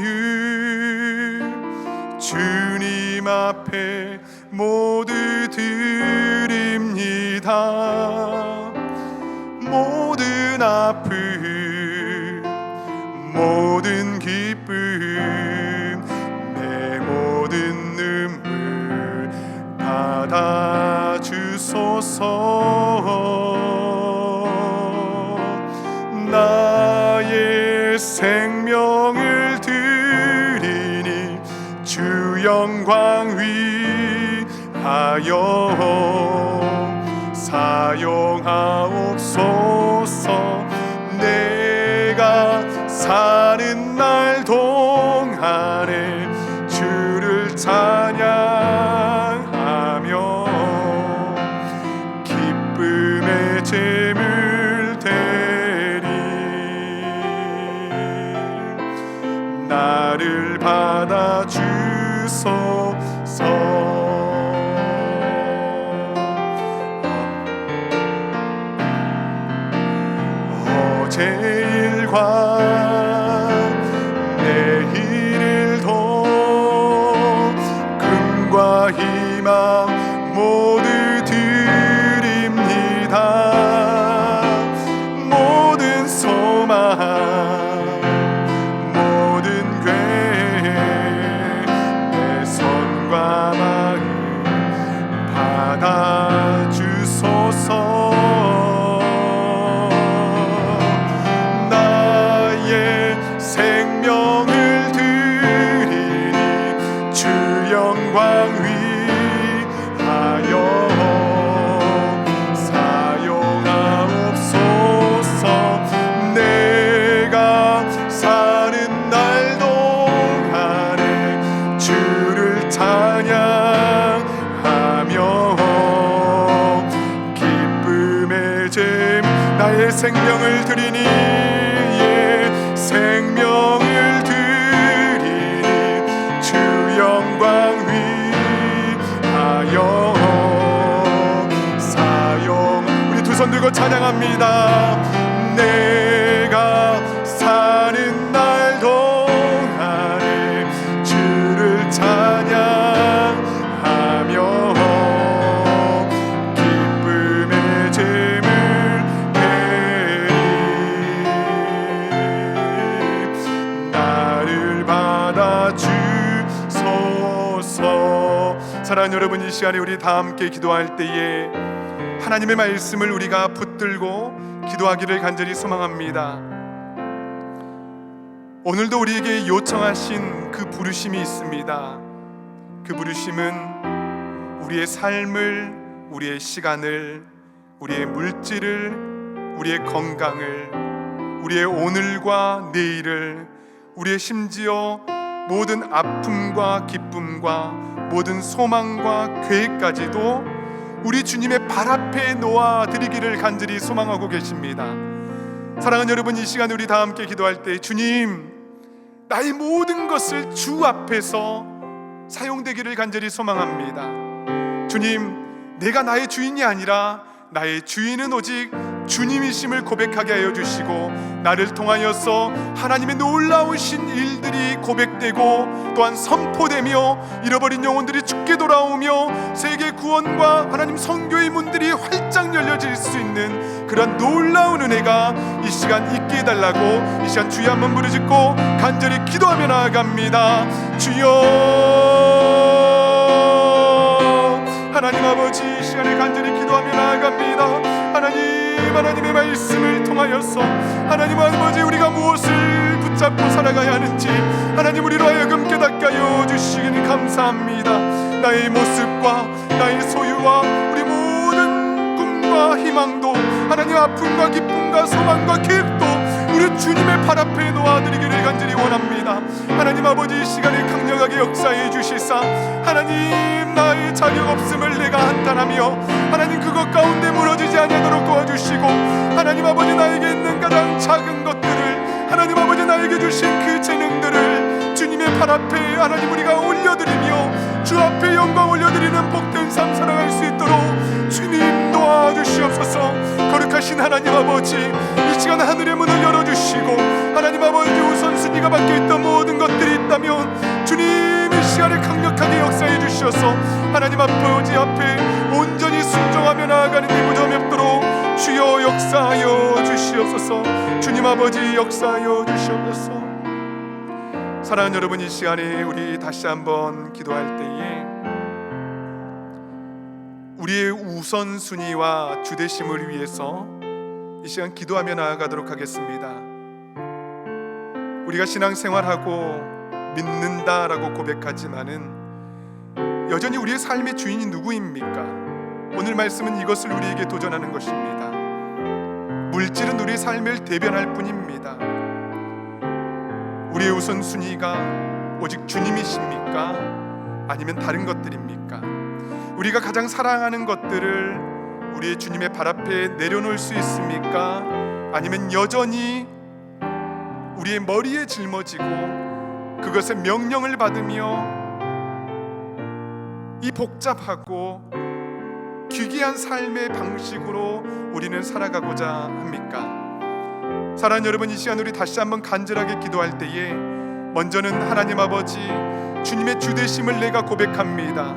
주님 앞에 모두 드립니다. 모든 아픔, 모든 기쁨, 내 모든 눈물 받아주소서. 나의 생명을 드리니 주 영광 위하여 사용하옵소서. 내가 사는 날 동안에 주를 찬양하며 기쁨의 제물 드리 나를 받아주소서. 어제 일과 내일 일도 꿈과 희망 모두 드립니다. 모든 소망, 모든 괴, 내 손과 마음 받아주소서. 생명을 드리니 찬양합니다. 내가 사는 날 동안에 주를 찬양하며 기쁨의 잼을 베리 나를 받아주소서. 사랑하는 여러분, 이 시간에 우리 다 함께 기도할 때에 하나님의 말씀을 우리가 붙들고 기도하기를 간절히 소망합니다. 오늘도 우리에게 요청하신 그 부르심이 있습니다. 그 부르심은 우리의 삶을, 우리의 시간을, 우리의 물질을, 우리의 건강을, 우리의 오늘과 내일을, 우리의 심지어 모든 아픔과 기쁨과 모든 소망과 계획까지도 우리 주님의 발 앞에 놓아드리기를 간절히 소망하고 계십니다. 사랑하는 여러분, 이 시간에 우리 다 함께 기도할 때 주님, 나의 모든 것을 주 앞에서 사용되기를 간절히 소망합니다. 주님, 내가 나의 주인이 아니라 나의 주인은 오직 주님이심을 고백하게 하여 주시고, 나를 통하여서 하나님의 놀라우신 일들이 고백되고 또한 선포되며 잃어버린 영혼들이 죽게 돌아오며 세계 구원과 하나님 선교의 문들이 활짝 열려질 수 있는 그런 놀라운 은혜가 이 시간 있게 해달라고 이 시간 주여 한번 부르짖고 간절히 기도하며 나아갑니다. 주여, 하나님 아버지, 이 시간에 간절히 기도하며 나아갑니다. 하나님의 말씀을 통하여서 하나님 아버지, 우리가 무엇을 붙잡고 살아가야 하는지 하나님 우리로 하여금 깨닫게 하여 주시기를 감사합니다. 나의 모습과 나의 소유와 우리 모든 꿈과 희망도 하나님 아픔과 기쁨과 소망과 계획도 우리 주님의 발 앞에 놓아드리기를 간절히 원합니다. 하나님 아버지, 이 시간에 강력하게 역사해 주시사 하나님, 나의 자격 없음을 내가 한탄하며 하나님 그것 가운데 무너지지 아니하도록 도와주시고, 하나님 아버지, 나에게 있는 가장 작은 것들을 하나님 아버지 나에게 주신 그 재능들을 주님의 발 앞에 하나님 우리가 올려드리며 주 앞에 영광 올려드리는 복된 삶 살아갈 수 있도록 주님 도와주시옵소서. 거룩하신 하나님 아버지, 이 시간 하늘의 문을 열어주시고 하나님 아버지, 우선순위가 바뀌어있던 모든 것들이 있다면 주님 이 시간에 강력하게 역사해 주셔서 하나님 아버지 앞에 온전히 순종하며 나아가는 이 무덤이 없도록 주여 역사하여 주시옵소서. 주님 아버지, 역사하여 주시옵소서. 사랑하는 여러분, 이 시간에 우리 다시 한번 기도할 때에 우리의 우선순위와 주대심을 위해서 이 시간 기도하며 나아가도록 하겠습니다. 우리가 신앙생활하고 믿는다라고 고백하지만은 여전히 우리의 삶의 주인이 누구입니까? 오늘 말씀은 이것을 우리에게 도전하는 것입니다. 물질은 우리의 삶을 대변할 뿐입니다. 우리의 우선순위가 오직 주님이십니까? 아니면 다른 것들입니까? 우리가 가장 사랑하는 것들을 우리의 주님의 발 앞에 내려놓을 수 있습니까? 아니면 여전히 우리의 머리에 짊어지고 그것의 명령을 받으며 이 복잡하고 기괴한 삶의 방식으로 우리는 살아가고자 합니까? 사랑하는 여러분, 이 시간 우리 다시 한번 간절하게 기도할 때에 먼저는 하나님 아버지, 주님의 주되심을 내가 고백합니다.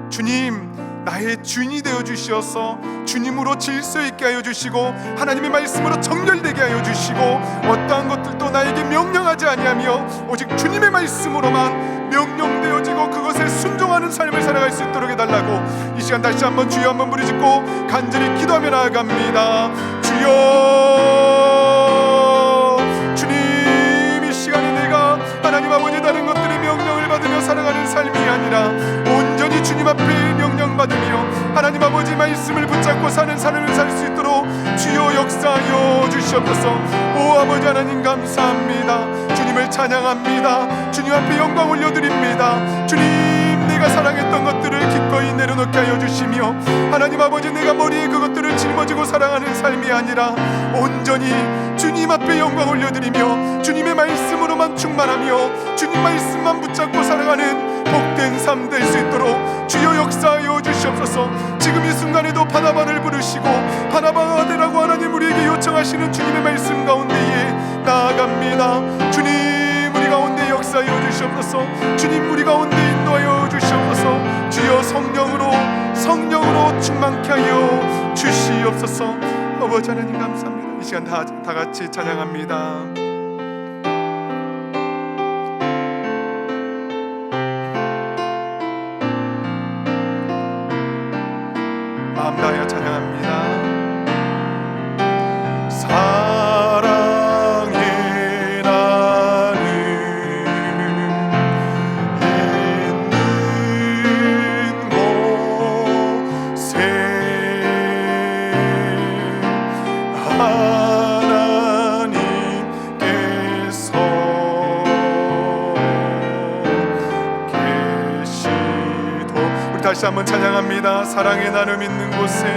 주님, 나의 주인이 되어 주시어서 주님으로 질서 있게 하여 주시고 하나님의 말씀으로 정결되게 하여 주시고 어떠한 것들도 나에게 명령하지 아니하며 오직 주님의 말씀으로만 명령되어지고 그것에 순종하는 삶을 살아갈 수 있도록 해달라고 이 시간 다시 한번 주여 한번 부르짖고 간절히 기도하며 나아갑니다. 주여, 주님, 이 시간에 내가 하나님 아버지 다른 것들의 명령을 받으며 살아가는 삶이 아니라 온전히 주님 앞에 명령받으며 하나님 아버지 말씀을 붙잡고 사는 삶을 살 수 있도록 주여 역사하여 주시옵소서. 오 아버지 하나님, 감사합니다. 주님을 찬양합니다. 주님 앞에 영광 올려드립니다. 주님, 내가 사랑했던 것들을 기꺼이 내려놓게 하여 주시며 하나님 아버지, 내가 머리에 그것들을 짊어지고 살아가는 삶이 아니라 온전히 주님 앞에 영광 올려드리며 주님의 말씀으로만 충만하며 주님 말씀만 붙잡고 살아가는 복된 삶 될 수 있도록 주여 역사하여 주시옵소서. 지금 이 순간에도 바나바를 부르시고 바나바가 되라고 하나님 우리에게 요청하시는 주님의 말씀 가운데에 나아갑니다. 주님 우리 가운데 역사하여 주시옵소서. 주님 우리 가운데 인도하여 주시옵소서. 주여 성령으로 충만케 하여 주시옵소서. 아버지 하나님 감사합니다. 이 시간 다 같이 찬양합니다. 마음 다하여 찬양합니다. 사랑의 나는 있는 곳에 하나님께서 계시도. 우리 다시 한번 찬양합니다. 사랑의 나눔 있는 곳에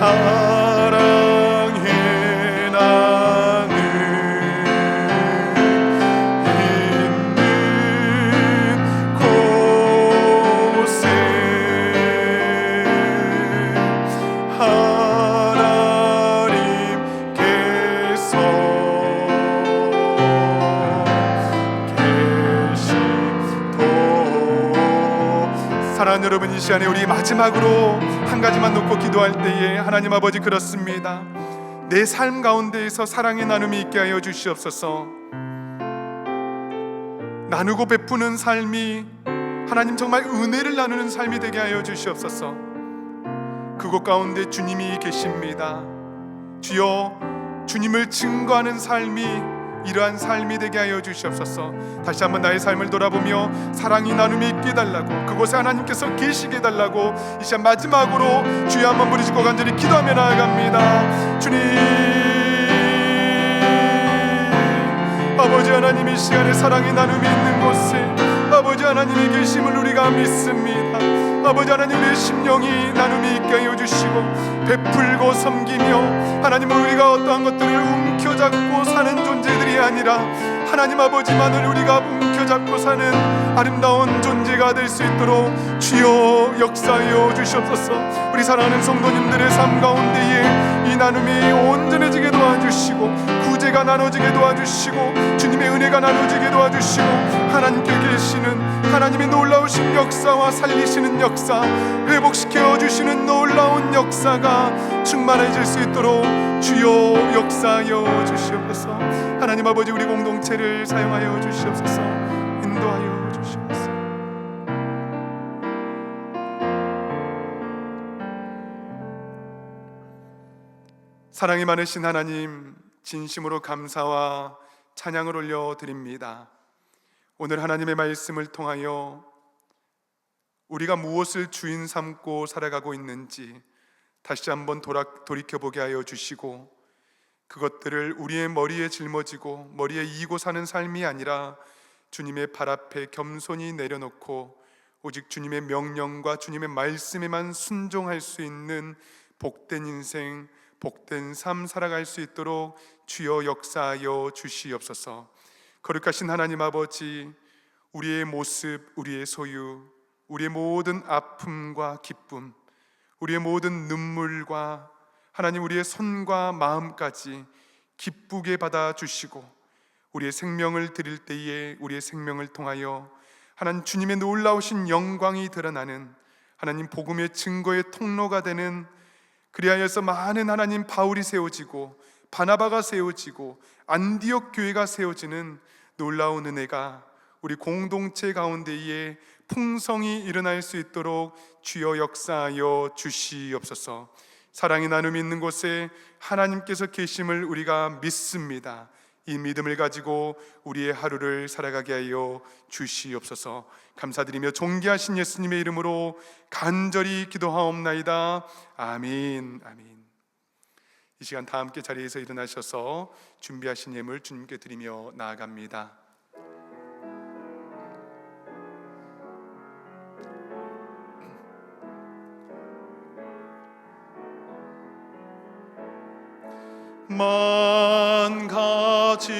사랑의 나눔 있는 곳에 하나님께서 계시도. 사랑하는 여러분, 이 시간에 우리 마지막으로 한 가지만 놓고 기도할 때에 하나님 아버지 그렇습니다. 내 삶 가운데에서 사랑의 나눔이 있게 하여 주시옵소서. 나누고 베푸는 삶이 하나님 정말 은혜를 나누는 삶이 되게 하여 주시옵소서. 그곳 가운데 주님이 계십니다. 주여 주님을 증거하는 삶이 이러한 삶이 되게 하여 주시옵소서. 다시 한번 나의 삶을 돌아보며 사랑이 나눔이 있게 해달라고, 그곳에 하나님께서 계시게 해달라고 이 시간 마지막으로 주여 한번 부르시고 간절히 기도하며 나아갑니다. 주님 아버지 하나님, 이 시간에 사랑이 나눔이 있는 곳에 아버지 하나님의 계심을 우리가 믿습니다. 아버지 하나님, 우리의 심령이 나눔이 있게 하여 주시고 베풀고 섬기며 하나님 우리가 어떠한 것들을 움켜잡고 사는 존재들이 아니라 하나님 아버지만을 우리가 움켜잡고 사는 아름다운 존재가 될 수 있도록 주여 역사하여 주시옵소서. 우리 사랑하는 성도님들의 삶 가운데에 이 나눔이 온전해지게 도와주시고 구제가 나눠지게 도와주시고 주님의 은혜가 나눠지게 도와주시고 하나님께 계시는 하나님의 놀라우신 역사와 살리시는 역사, 회복시켜 주시는 놀라운 역사가 충만해질 수 있도록 주여 역사하여 주시옵소서. 하나님 아버지, 우리 공동체를 사용하여 주시옵소서. 인도하여 주시옵소서. 사랑이 많으신 하나님, 진심으로 감사와 찬양을 올려드립니다. 오늘 하나님의 말씀을 통하여 우리가 무엇을 주인 삼고 살아가고 있는지 다시 한번 돌이켜보게 하여 주시고, 그것들을 우리의 머리에 짊어지고 머리에 이고 사는 삶이 아니라 주님의 발 앞에 겸손히 내려놓고 오직 주님의 명령과 주님의 말씀에만 순종할 수 있는 복된 인생, 복된 삶 살아갈 수 있도록 주여 역사하여 주시옵소서. 거룩하신 하나님 아버지, 우리의 모습, 우리의 소유, 우리의 모든 아픔과 기쁨, 우리의 모든 눈물과 하나님 우리의 손과 마음까지 기쁘게 받아주시고 우리의 생명을 드릴 때에 우리의 생명을 통하여 하나님 주님의 놀라우신 영광이 드러나는 하나님 복음의 증거의 통로가 되는, 그리하여서 많은 하나님 바울이 세워지고 바나바가 세워지고 안디옥 교회가 세워지는 놀라운 은혜가 우리 공동체 가운데에 풍성이 일어날 수 있도록 주여 역사하여 주시옵소서. 사랑의 나눔이 있는 곳에 하나님께서 계심을 우리가 믿습니다. 이 믿음을 가지고 우리의 하루를 살아가게 하여 주시옵소서. 감사드리며 존귀하신 예수님의 이름으로 간절히 기도하옵나이다. 아멘. 아멘. 이 시간 다 함께 자리에서 일어나셔서 준비하신 예물 주님께 드리며 나아갑니다. 만 가지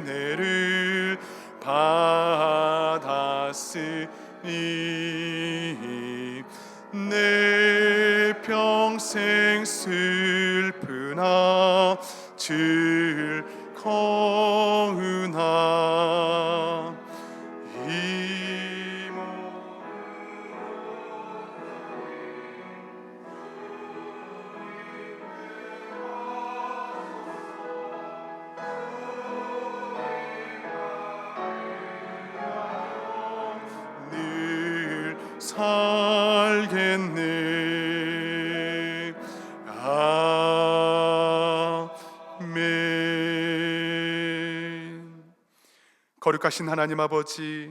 은혜를 받 살겠네. 아멘. 거룩하신 하나님 아버지,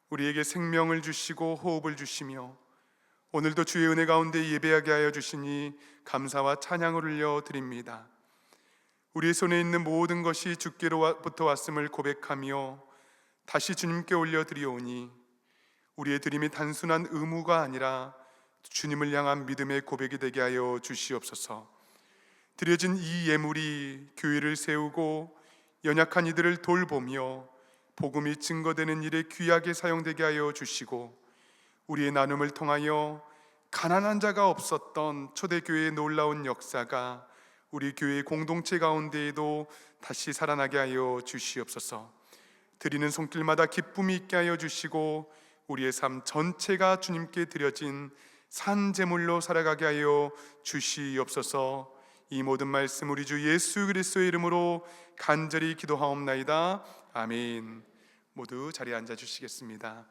우리에게 생명을 주시고 호흡을 주시며 오늘도 주의 은혜 가운데 예배하게 하여 주시니 감사와 찬양을 올려 드립니다. 우리의 손에 있는 모든 것이 주께로부터 왔음을 고백하며 다시 주님께 올려드리오니 우리의 드림이 단순한 의무가 아니라 주님을 향한 믿음의 고백이 되게 하여 주시옵소서. 드려진 이 예물이 교회를 세우고 연약한 이들을 돌보며 복음이 증거되는 일에 귀하게 사용되게 하여 주시고 우리의 나눔을 통하여 가난한 자가 없었던 초대교회의 놀라운 역사가 우리 교회 공동체 가운데에도 다시 살아나게 하여 주시옵소서. 드리는 손길마다 기쁨이 있게 하여 주시고 우리의 삶 전체가 주님께 드려진 산제물로 살아가게 하여 주시옵소서. 이 모든 말씀 우리 주 예수 그리스도의 이름으로 간절히 기도하옵나이다. 아멘. 모두 자리에 앉아 주시겠습니다.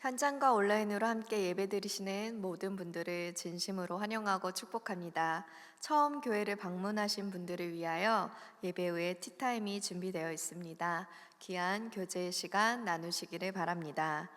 현장과 온라인으로 함께 예배드리시는 모든 분들을 진심으로 환영하고 축복합니다. 처음 교회를 방문하신 분들을 위하여 예배 후에 티타임이 준비되어 있습니다. 귀한 교제 시간 나누시기를 바랍니다.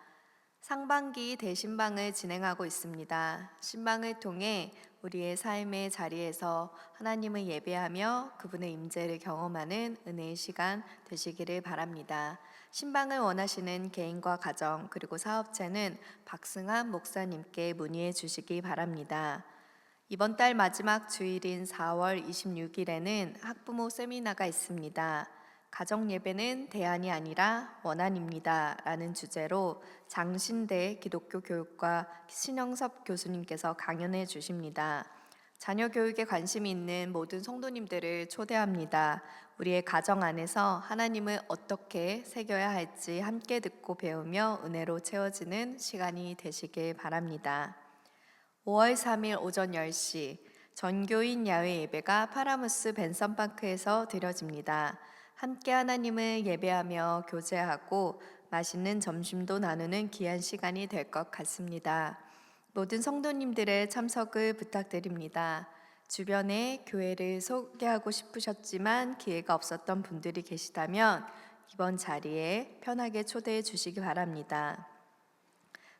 상반기 대신방을 진행하고 있습니다. 신방을 통해 우리의 삶의 자리에서 하나님을 예배하며 그분의 임재를 경험하는 은혜의 시간 되시기를 바랍니다. 신방을 원하시는 개인과 가정 그리고 사업체는 박승환 목사님께 문의해 주시기 바랍니다. 이번 달 마지막 주일인 4월 26일에는 학부모 세미나가 있습니다. 가정 예배는 대안이 아니라 원안입니다 라는 주제로 장신대 기독교 교육과 신영섭 교수님께서 강연해 주십니다. 자녀 교육에 관심이 있는 모든 성도님들을 초대합니다. 우리의 가정 안에서 하나님을 어떻게 새겨야 할지 함께 듣고 배우며 은혜로 채워지는 시간이 되시길 바랍니다. 5월 3일 오전 10시 전교인 야외 예배가 파라무스 벤선파크에서 드려집니다. 함께 하나님을 예배하며 교제하고 맛있는 점심도 나누는 귀한 시간이 될 것 같습니다. 모든 성도님들의 참석을 부탁드립니다. 주변에 교회를 소개하고 싶으셨지만 기회가 없었던 분들이 계시다면 이번 자리에 편하게 초대해 주시기 바랍니다.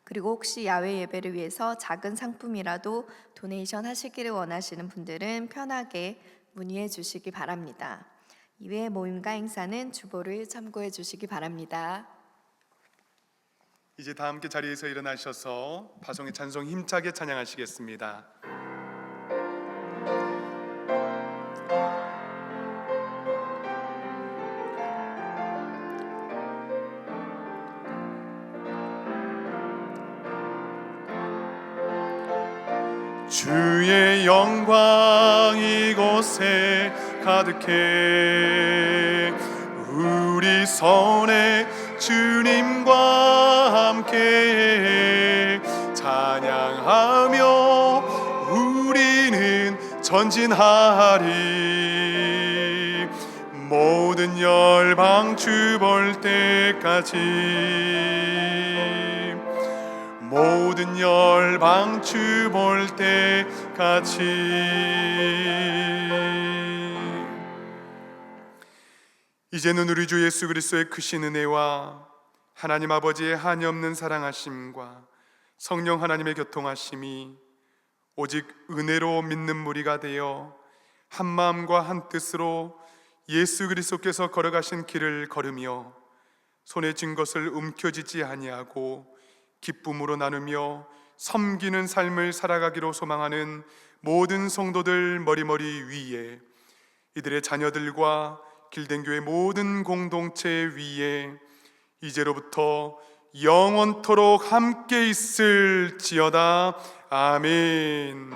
그리고 혹시 야외 예배를 위해서 작은 상품이라도 도네이션 하시기를 원하시는 분들은 편하게 문의해 주시기 바랍니다. 이외의 모임과 행사는 주보를 참고해 주시기 바랍니다. 이제 다 함께 자리에서 일어나셔서 파송의 찬송 힘차게 찬양하시겠습니다. 주의 영광 이곳에 가득해 우리 손에 주님과 함께 찬양하며 우리는 전진하리 모든 열방 주 볼 때까지 모든 열방 주 볼 때까지. 이제는 우리 주 예수 그리스도의 크신 은혜와 하나님 아버지의 한이없는 사랑하심과 성령 하나님의 교통하심이 오직 은혜로 믿는 무리가 되어 한 마음과 한 뜻으로 예수 그리스도께서 걸어가신 길을 걸으며 손에 쥔 것을 움켜쥐지 아니하고 기쁨으로 나누며 섬기는 삶을 살아가기로 소망하는 모든 성도들 머리머리 위에 이들의 자녀들과 길된 교회 모든 공동체 위에 이제로부터 영원토록 함께 있을지어다. 아멘.